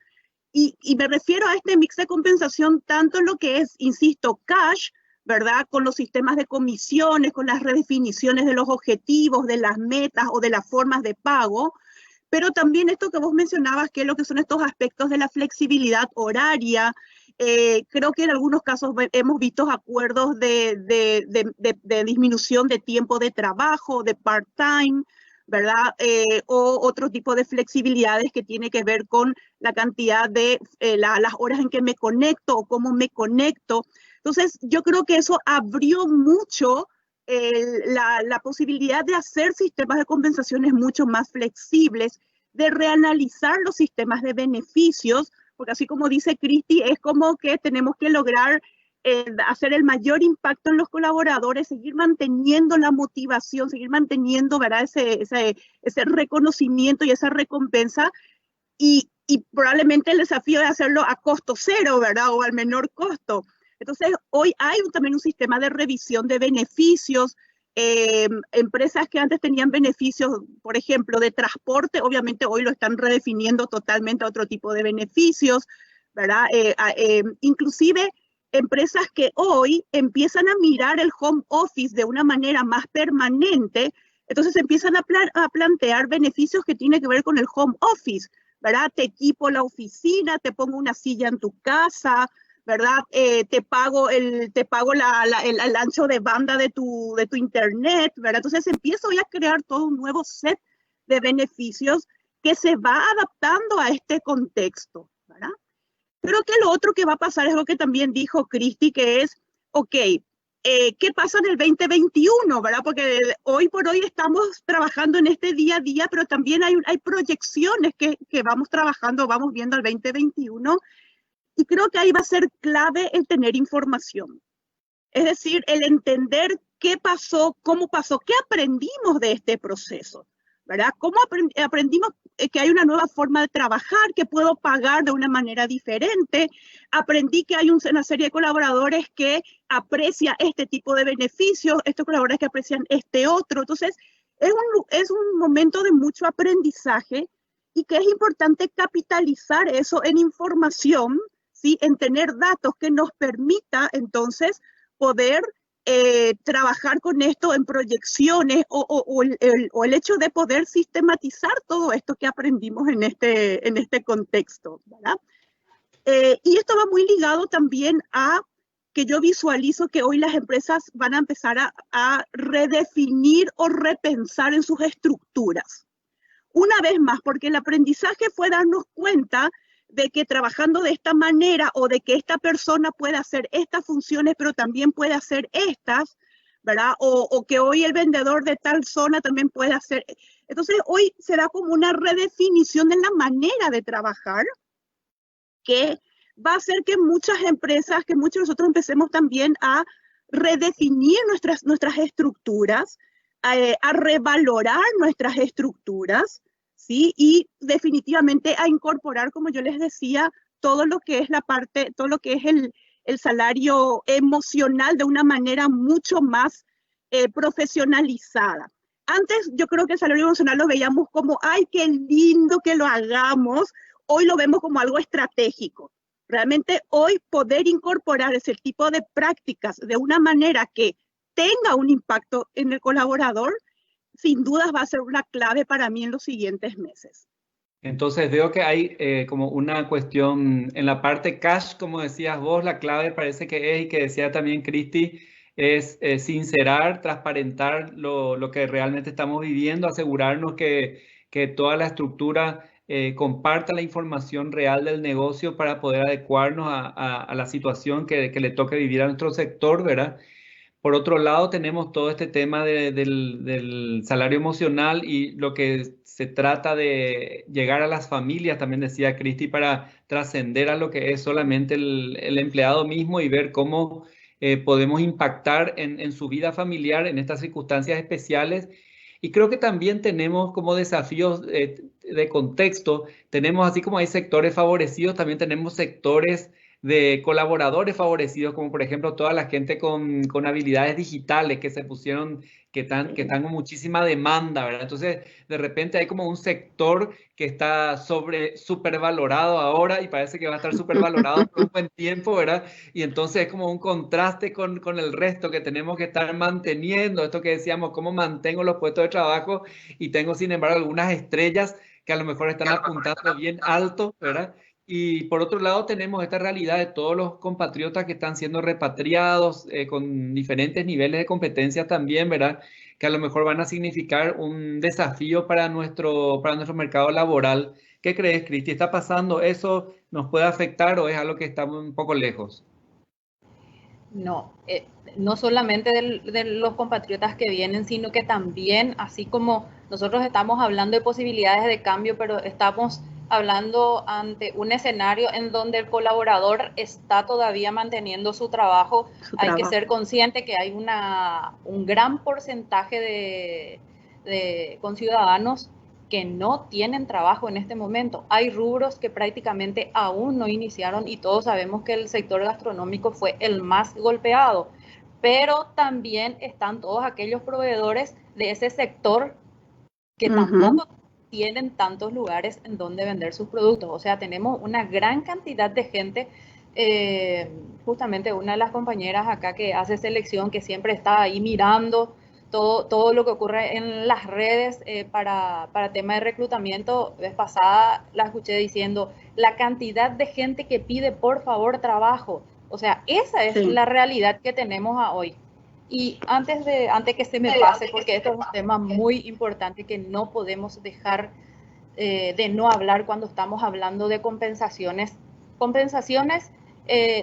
Y me refiero a este mix de compensación tanto en lo que es, insisto, cash, ¿verdad? Con los sistemas de comisiones, con las redefiniciones de los objetivos, de las metas o de las formas de pago, pero también esto que vos mencionabas, que es lo que son estos aspectos de la flexibilidad horaria. Creo que en algunos casos hemos visto acuerdos de disminución de tiempo de trabajo, de part-time, ¿verdad? O otro tipo de flexibilidades que tiene que ver con la cantidad de las horas en que me conecto o cómo me conecto. Entonces, yo creo que eso abrió mucho la posibilidad de hacer sistemas de compensaciones mucho más flexibles, de reanalizar los sistemas de beneficios, porque así como dice Cristi, es como que tenemos que lograr hacer el mayor impacto en los colaboradores, seguir manteniendo la motivación, seguir manteniendo, ¿verdad? ese reconocimiento y esa recompensa, y probablemente el desafío de hacerlo a costo cero, ¿verdad? O al menor costo. Entonces, hoy hay también un sistema de revisión de beneficios. Empresas que antes tenían beneficios, por ejemplo, de transporte, obviamente hoy lo están redefiniendo totalmente a otro tipo de beneficios, ¿verdad? Inclusive empresas que hoy empiezan a mirar el home office de una manera más permanente, entonces empiezan a plantear beneficios que tienen que ver con el home office, ¿verdad? Te equipo la oficina, te pongo una silla en tu casa, ¿verdad? Te pago el ancho de banda de tu internet, ¿verdad? Entonces empiezo ya a crear todo un nuevo set de beneficios que se va adaptando a este contexto, ¿verdad? Creo que lo otro que va a pasar es lo que también dijo Cristi, que es, ok, ¿qué pasa en el 2021, verdad? Porque hoy por hoy estamos trabajando en este día a día, pero también hay proyecciones que vamos trabajando, vamos viendo al 2021, y creo que ahí va a ser clave el tener información. Es decir, el entender qué pasó, cómo pasó, qué aprendimos de este proceso, ¿verdad? ¿Cómo aprendimos que hay una nueva forma de trabajar, que puedo pagar de una manera diferente? Aprendí que hay una serie de colaboradores que aprecia este tipo de beneficios, estos colaboradores que aprecian este otro. Entonces, es un momento de mucho aprendizaje, y que es importante capitalizar eso en información, ¿sí? En tener datos que nos permita entonces poder trabajar con esto en proyecciones, o el hecho de poder sistematizar todo esto que aprendimos en este contexto, ¿verdad? Y esto va muy ligado también a que yo visualizo que hoy las empresas van a empezar a redefinir o repensar en sus estructuras. Una vez más, porque el aprendizaje fue darnos cuenta de que trabajando de esta manera o de que esta persona puede hacer estas funciones, pero también puede hacer estas, ¿verdad? O que hoy el vendedor de tal zona también puede hacer. Entonces, hoy se da como una redefinición en la manera de trabajar que va a hacer que muchas empresas, que muchos de nosotros empecemos también a redefinir nuestras estructuras, a revalorar nuestras estructuras, ¿sí? Y definitivamente a incorporar, como yo les decía, todo lo que es la parte, todo lo que es el salario emocional de una manera mucho más profesionalizada. Antes yo creo que el salario emocional lo veíamos como, ay, qué lindo que lo hagamos. Hoy lo vemos como algo estratégico. Realmente hoy poder incorporar ese tipo de prácticas de una manera que tenga un impacto en el colaborador, sin dudas va a ser una clave para mí en los siguientes meses. Entonces veo que hay como una cuestión en la parte cash, como decías vos, la clave parece que es, y que decía también Cristi, es sincerar, transparentar lo que realmente estamos viviendo, asegurarnos que toda la estructura comparta la información real del negocio para poder adecuarnos a la situación que le toque vivir a nuestro sector, ¿verdad? Por otro lado, tenemos todo este tema del salario emocional y lo que se trata de llegar a las familias, también decía Cristi, para trascender a lo que es solamente el empleado mismo y ver cómo podemos impactar en su vida familiar en estas circunstancias especiales. Y creo que también tenemos como desafíos de contexto, tenemos así como hay sectores favorecidos, también tenemos sectores de colaboradores favorecidos, como por ejemplo toda la gente con habilidades digitales que se pusieron, que están con muchísima demanda, ¿verdad? Entonces, de repente hay como un sector que está supervalorado ahora y parece que va a estar supervalorado por un buen tiempo, ¿verdad? Y entonces es como un contraste con el resto que tenemos que estar manteniendo, esto que decíamos, cómo mantengo los puestos de trabajo y tengo, sin embargo, algunas estrellas que a lo mejor están apuntando bien alto, ¿verdad? Y por otro lado tenemos esta realidad de todos los compatriotas que están siendo repatriados con diferentes niveles de competencia también, ¿verdad? Que a lo mejor van a significar un desafío para nuestro mercado laboral. ¿Qué crees, Cristi? ¿Está pasando eso? ¿Nos puede afectar o es algo que está un poco lejos? No, no solamente de los compatriotas que vienen, sino que también, así como nosotros estamos hablando de posibilidades de cambio, pero estamos hablando ante un escenario en donde el colaborador está todavía manteniendo su trabajo. Hay que ser consciente que hay un gran porcentaje de conciudadanos que no tienen trabajo en este momento. Hay rubros que prácticamente aún no iniciaron y todos sabemos que el sector gastronómico fue el más golpeado, pero también están todos aquellos proveedores de ese sector que tampoco tienen tantos lugares en donde vender sus productos. O sea, tenemos una gran cantidad de gente. Justamente una de las compañeras acá que hace selección, que siempre está ahí mirando todo lo que ocurre en las redes para tema de reclutamiento. Vez pasada la escuché diciendo la cantidad de gente que pide por favor trabajo. O sea, esa es la realidad que tenemos a hoy. Y antes que se me pase, porque esto es un tema muy importante que no podemos dejar de no hablar cuando estamos hablando de compensaciones. Compensaciones,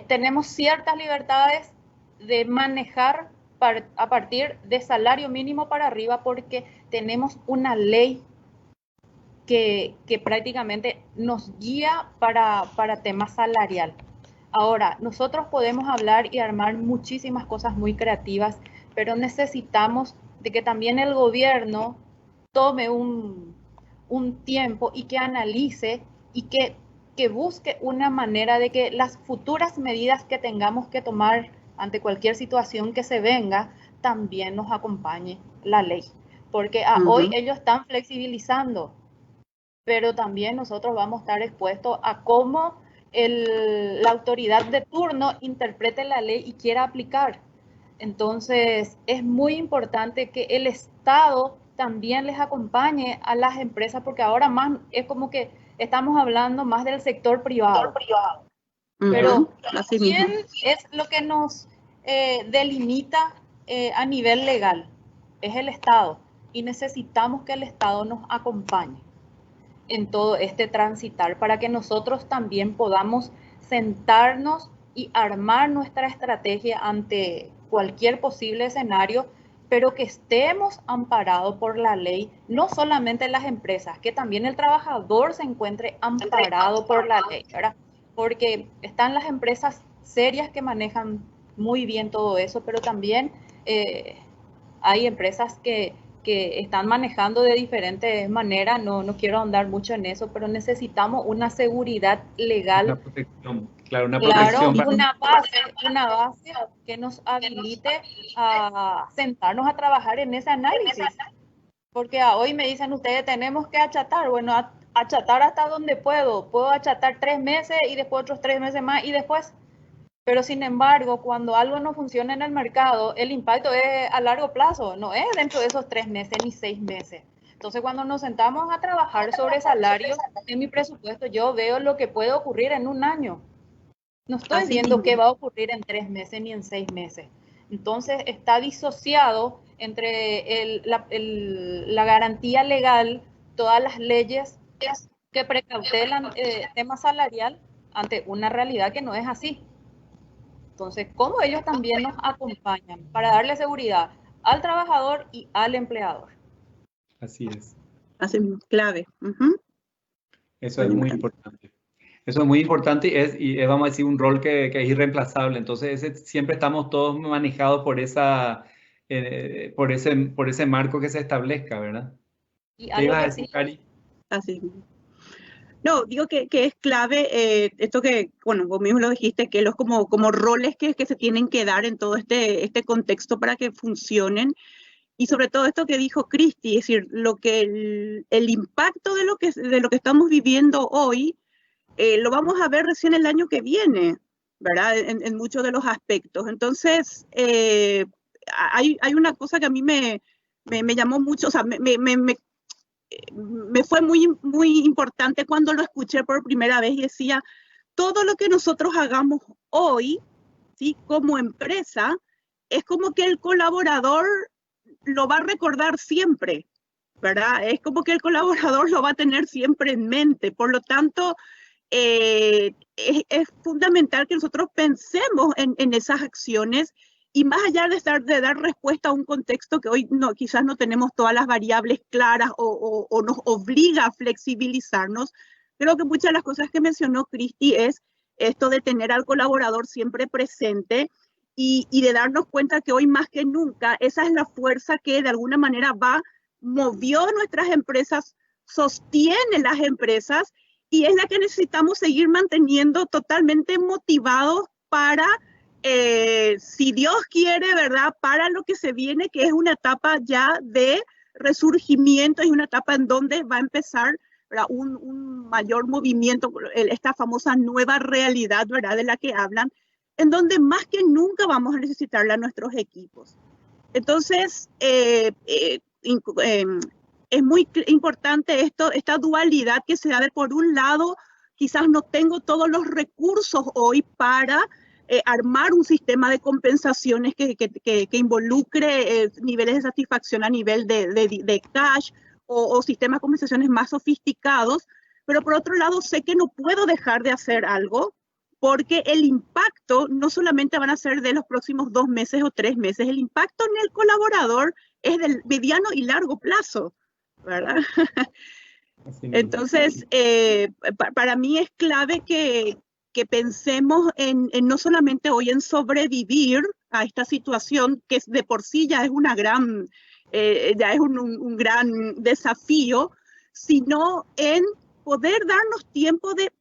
tenemos ciertas libertades de manejar a partir de salario mínimo para arriba, porque tenemos una ley que prácticamente nos guía para tema salarial. Ahora, nosotros podemos hablar y armar muchísimas cosas muy creativas, pero necesitamos de que también el gobierno tome un tiempo y que analice y que busque una manera de que las futuras medidas que tengamos que tomar ante cualquier situación que se venga, también nos acompañe la ley. Porque hoy ellos están flexibilizando, pero también nosotros vamos a estar expuestos a cómo la autoridad de turno interprete la ley y quiera aplicar. Entonces, es muy importante que el Estado también les acompañe a las empresas, porque ahora más es como que estamos hablando más del sector privado. Pero Así ¿quién mismo. es lo que nos delimita a nivel legal? Es el Estado. Y necesitamos que el Estado nos acompañe en todo este transitar para que nosotros también podamos sentarnos y armar nuestra estrategia ante cualquier posible escenario, pero que estemos amparados por la ley, no solamente las empresas, que también el trabajador se encuentre amparado por la ley, ¿verdad? Porque están las empresas serias que manejan muy bien todo eso, pero también hay empresas que están manejando de diferentes maneras, no quiero ahondar mucho en eso, pero necesitamos una seguridad legal, Una protección, claro, una claro, protección para... una base que nos habilite a sentarnos a trabajar en ese análisis. Porque hoy me dicen ustedes tenemos que achatar, bueno, achatar hasta donde puedo achatar 3 meses y después otros 3 meses más y después... Pero sin embargo, cuando algo no funciona en el mercado, el impacto es a largo plazo, no es dentro de esos 3 meses ni 6 meses. Entonces, cuando nos sentamos a trabajar sobre salarios, en mi presupuesto yo veo lo que puede ocurrir en un año. No estoy Así viendo mismo. qué va a ocurrir en 3 meses ni en 6 meses. Entonces, está disociado entre la garantía legal, todas las leyes que precautelan tema salarial ante una realidad que no es así. Entonces, ¿cómo ellos también nos acompañan para darle seguridad al trabajador y al empleador? Así es. Así mismo. Clave. Eso es muy importante. Eso es muy importante y es, vamos a decir, un rol que es irreemplazable. Entonces, siempre estamos todos manejados por por ese marco que se establezca, ¿verdad? Y ¿Qué algo ibas a que decir, sí, Cari? Así mismo. No, digo que es clave esto que, bueno, vos mismo lo dijiste, que los como roles que se tienen que dar en todo este contexto para que funcionen. Y sobre todo esto que dijo Cristi, es decir, el impacto de lo que estamos viviendo hoy, lo vamos a ver recién el año que viene, ¿verdad? En muchos de los aspectos. Entonces, hay una cosa que a mí me llamó mucho, o sea, me fue muy importante cuando lo escuché por primera vez y decía, todo lo que nosotros hagamos hoy, ¿sí? Como empresa, es como que el colaborador lo va a recordar siempre, ¿verdad? Es como que el colaborador lo va a tener siempre en mente. Por lo tanto, es fundamental que nosotros pensemos en esas acciones y más allá de dar respuesta a un contexto que hoy quizás no tenemos todas las variables claras o nos obliga a flexibilizarnos, creo que muchas de las cosas que mencionó Cristi es esto de tener al colaborador siempre presente y de darnos cuenta que hoy más que nunca esa es la fuerza que de alguna manera movió nuestras empresas, sostiene las empresas y es la que necesitamos seguir manteniendo totalmente motivados para, si Dios quiere, ¿verdad? Para lo que se viene, que es una etapa ya de resurgimiento, es una etapa en donde va a empezar, ¿verdad? Un mayor movimiento, esta famosa nueva realidad, ¿verdad? De la que hablan, en donde más que nunca vamos a necesitarla a nuestros equipos. Entonces, es muy importante esta dualidad que se da de, por un lado, quizás no tengo todos los recursos hoy para armar un sistema de compensaciones que involucre niveles de satisfacción a nivel de cash o sistemas de compensaciones más sofisticados, pero por otro lado sé que no puedo dejar de hacer algo porque el impacto no solamente van a ser de los próximos 2 meses o 3 meses, el impacto en el colaborador es del mediano y largo plazo, ¿verdad? Entonces, para mí es clave que pensemos no solamente hoy en sobrevivir a esta situación, que de por sí ya es ya es un gran desafío, sino en poder darnos tiempo de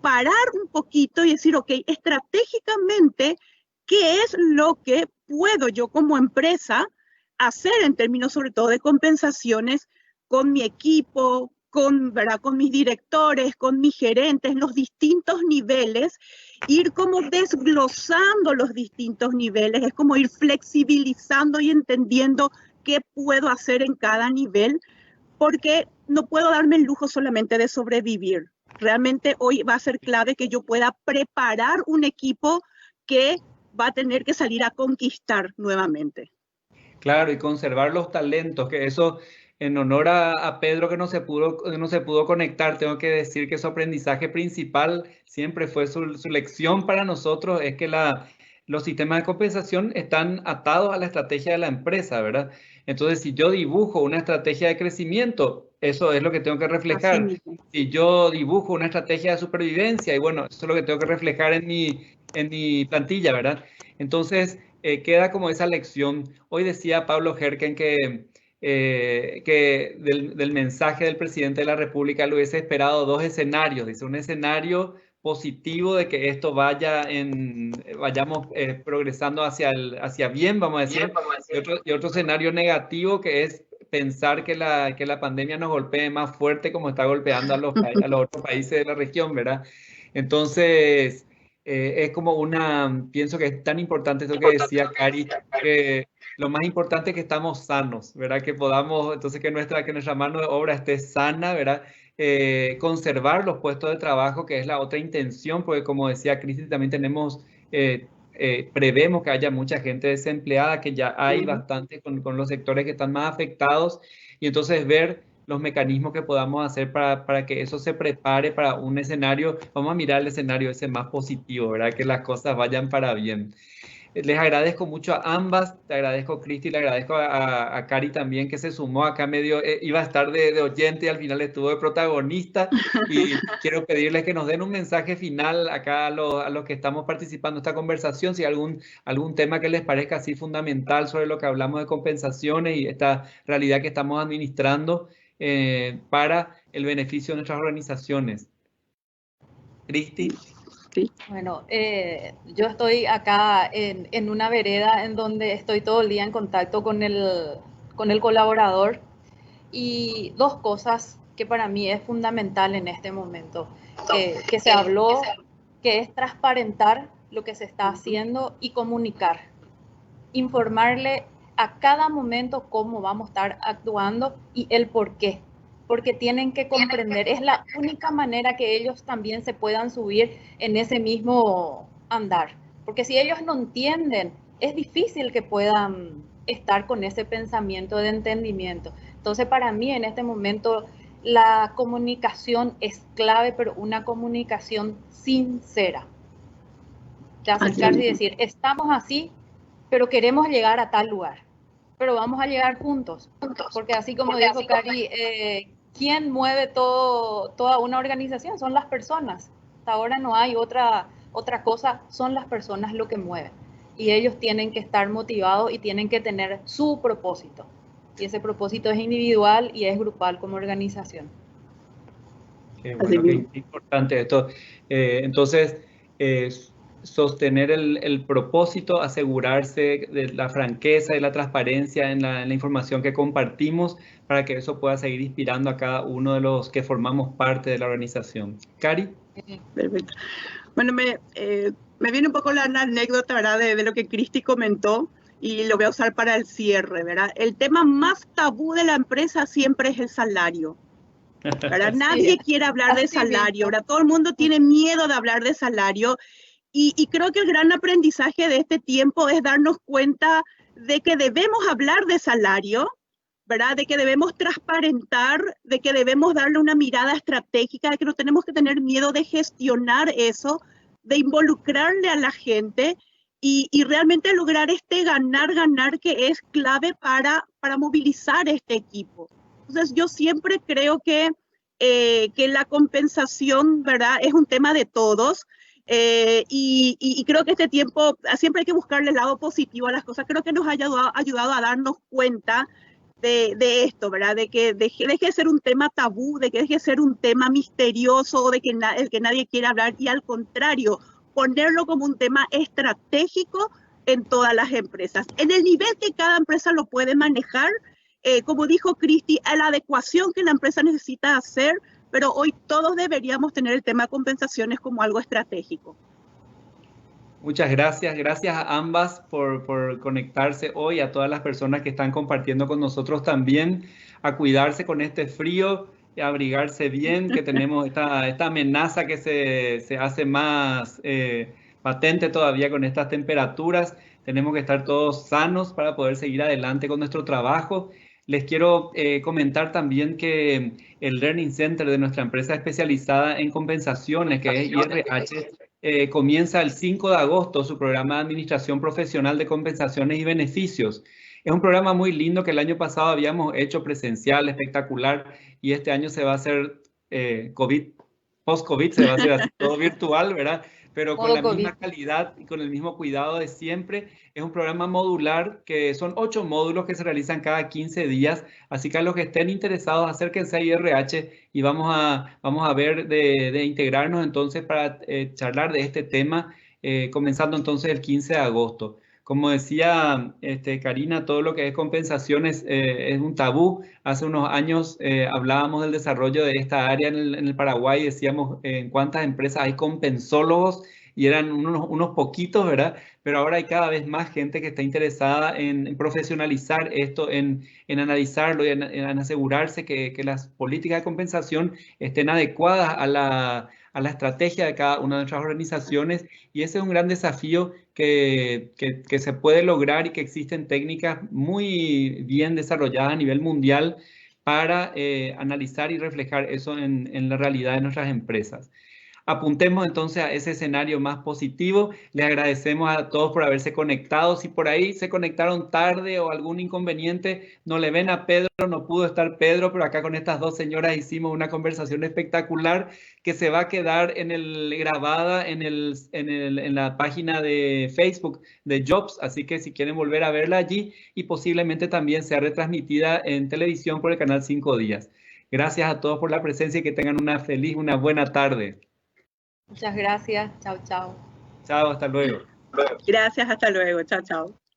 parar un poquito y decir, ok, estratégicamente, ¿qué es lo que puedo yo como empresa hacer en términos sobre todo de compensaciones con mi equipo, ¿verdad? Con mis directores, con mis gerentes, los distintos niveles, ir como desglosando los distintos niveles, es como ir flexibilizando y entendiendo qué puedo hacer en cada nivel, porque no puedo darme el lujo solamente de sobrevivir. realmente hoy va a ser clave que yo pueda preparar un equipo que va a tener que salir a conquistar nuevamente. Claro, y conservar los talentos, que eso, en honor a Pedro que no se pudo conectar, tengo que decir que su aprendizaje principal siempre fue su lección para nosotros, es que los sistemas de compensación están atados a la estrategia de la empresa, ¿verdad? Entonces, si yo dibujo una estrategia de crecimiento, eso es lo que tengo que reflejar. Si yo dibujo una estrategia de supervivencia, y bueno, eso es lo que tengo que reflejar en mi plantilla, ¿verdad? Entonces, queda como esa lección. Hoy decía Pablo Herken que del mensaje del presidente de la República le hubiese esperado dos escenarios. Dice, un escenario positivo de que esto vayamos progresando hacia bien, vamos a decir, y otro escenario negativo que es pensar que la pandemia nos golpee más fuerte como está golpeando a los otros países de la región, ¿verdad? Entonces, es como pienso que es tan importante esto que decía Cari, que lo más importante es que estamos sanos, ¿verdad? Que podamos, entonces que nuestra mano de obra esté sana, ¿verdad? Conservar los puestos de trabajo, que es la otra intención, porque como decía Cristi, también prevemos que haya mucha gente desempleada, que ya hay bastante con los sectores que están más afectados, y entonces ver los mecanismos que podamos hacer para que eso se prepare para un escenario. Vamos a mirar el escenario ese más positivo, ¿verdad? Que las cosas vayan para bien. Les agradezco mucho a ambas, te agradezco Cristi, le agradezco a Cari también que se sumó acá medio, iba a estar de oyente y al final estuvo de protagonista, y quiero pedirles que nos den un mensaje final acá a los que estamos participando en esta conversación, si algún tema que les parezca así fundamental sobre lo que hablamos de compensaciones y esta realidad que estamos administrando para el beneficio de nuestras organizaciones. Cristi. Sí. Bueno, yo estoy acá en una vereda en donde estoy todo el día en contacto con el colaborador, y dos cosas que para mí es fundamental en este momento, que se habló, que es transparentar lo que se está haciendo y comunicar, informarle a cada momento cómo vamos a estar actuando y el por qué. Porque tienen que comprender, es la única manera que ellos también se puedan subir en ese mismo andar. Porque si ellos no entienden, es difícil que puedan estar con ese pensamiento de entendimiento. Entonces, para mí en este momento la comunicación es clave, pero una comunicación sincera. De acercarse y decir, estamos así, pero queremos llegar a tal lugar, pero vamos a llegar juntos. Porque así como dijo Cari, ¿quién mueve toda una organización? Son las personas. Hasta ahora no hay otra cosa, son las personas lo que mueven. Y ellos tienen que estar motivados y tienen que tener su propósito. Y ese propósito es individual y es grupal como organización. Qué bueno, qué importante esto. Entonces, sostener el propósito, asegurarse de la franqueza y la transparencia en la información que compartimos para que eso pueda seguir inspirando a cada uno de los que formamos parte de la organización. Cari. Perfecto. Bueno, me viene un poco la anécdota, ¿verdad? De lo que Cristi comentó, y lo voy a usar para el cierre, ¿verdad? El tema más tabú de la empresa siempre es el salario, ¿verdad? Nadie quiere hablar de salario, ¿verdad? Todo el mundo tiene miedo de hablar de salario. Y creo que el gran aprendizaje de este tiempo es darnos cuenta de que debemos hablar de salario, ¿verdad? De que debemos transparentar, de que debemos darle una mirada estratégica, de que no tenemos que tener miedo de gestionar eso, de involucrarle a la gente y realmente lograr este ganar que es clave para movilizar este equipo. Entonces, yo siempre creo que la compensación, ¿verdad? Es un tema de todos. Y creo que este tiempo siempre hay que buscarle el lado positivo a las cosas. Creo que nos ha ayudado a darnos cuenta de esto, ¿verdad? De que deje de ser un tema tabú, de que deje de ser un tema misterioso, de que el que nadie quiere hablar, y al contrario, ponerlo como un tema estratégico en todas las empresas. En el nivel que cada empresa lo puede manejar, como dijo Cristi, a la adecuación que la empresa necesita hacer, pero hoy todos deberíamos tener el tema de compensaciones como algo estratégico. Muchas gracias. Gracias a ambas por conectarse hoy, a todas las personas que están compartiendo con nosotros también, a cuidarse con este frío. abrigarse bien, que tenemos esta amenaza que se hace más patente todavía con estas temperaturas. Tenemos que estar todos sanos para poder seguir adelante con nuestro trabajo. Les quiero comentar también que el Learning Center de nuestra empresa especializada en compensaciones, que es IRH, comienza el 5 de agosto su programa de administración profesional de compensaciones y beneficios. Es un programa muy lindo que el año pasado habíamos hecho presencial, espectacular, y este año se va a hacer post-COVID se va a hacer así, todo virtual, ¿verdad? Pero con la misma calidad y con el mismo cuidado de siempre. Es un programa modular que son 8 módulos que se realizan cada 15 días. Así que a los que estén interesados, acérquense a IRH y vamos a ver de integrarnos entonces para charlar de este tema, comenzando entonces el 15 de agosto. Como decía Karina, todo lo que es compensaciones es un tabú. Hace unos años hablábamos del desarrollo de esta área en el Paraguay, decíamos en cuántas empresas hay compensólogos y eran unos poquitos, ¿verdad? Pero ahora hay cada vez más gente que está interesada en profesionalizar esto, en analizarlo y en asegurarse que las políticas de compensación estén adecuadas a la estrategia de cada una de nuestras organizaciones, y ese es un gran desafío que se puede lograr y que existen técnicas muy bien desarrolladas a nivel mundial para analizar y reflejar eso en la realidad de nuestras empresas. Apuntemos entonces a ese escenario más positivo. Les agradecemos a todos por haberse conectado. Si por ahí se conectaron tarde o algún inconveniente, no le ven a Pedro, no pudo estar Pedro, pero acá con estas dos señoras hicimos una conversación espectacular que se va a quedar grabada en la página de Facebook de Jobs. Así que si quieren volver a verla allí, y posiblemente también sea retransmitida en televisión por el canal 5 Días. Gracias a todos por la presencia y que tengan una buena tarde. Muchas gracias. Chao, chao. Chao, hasta luego. Gracias, hasta luego. Chao, chao.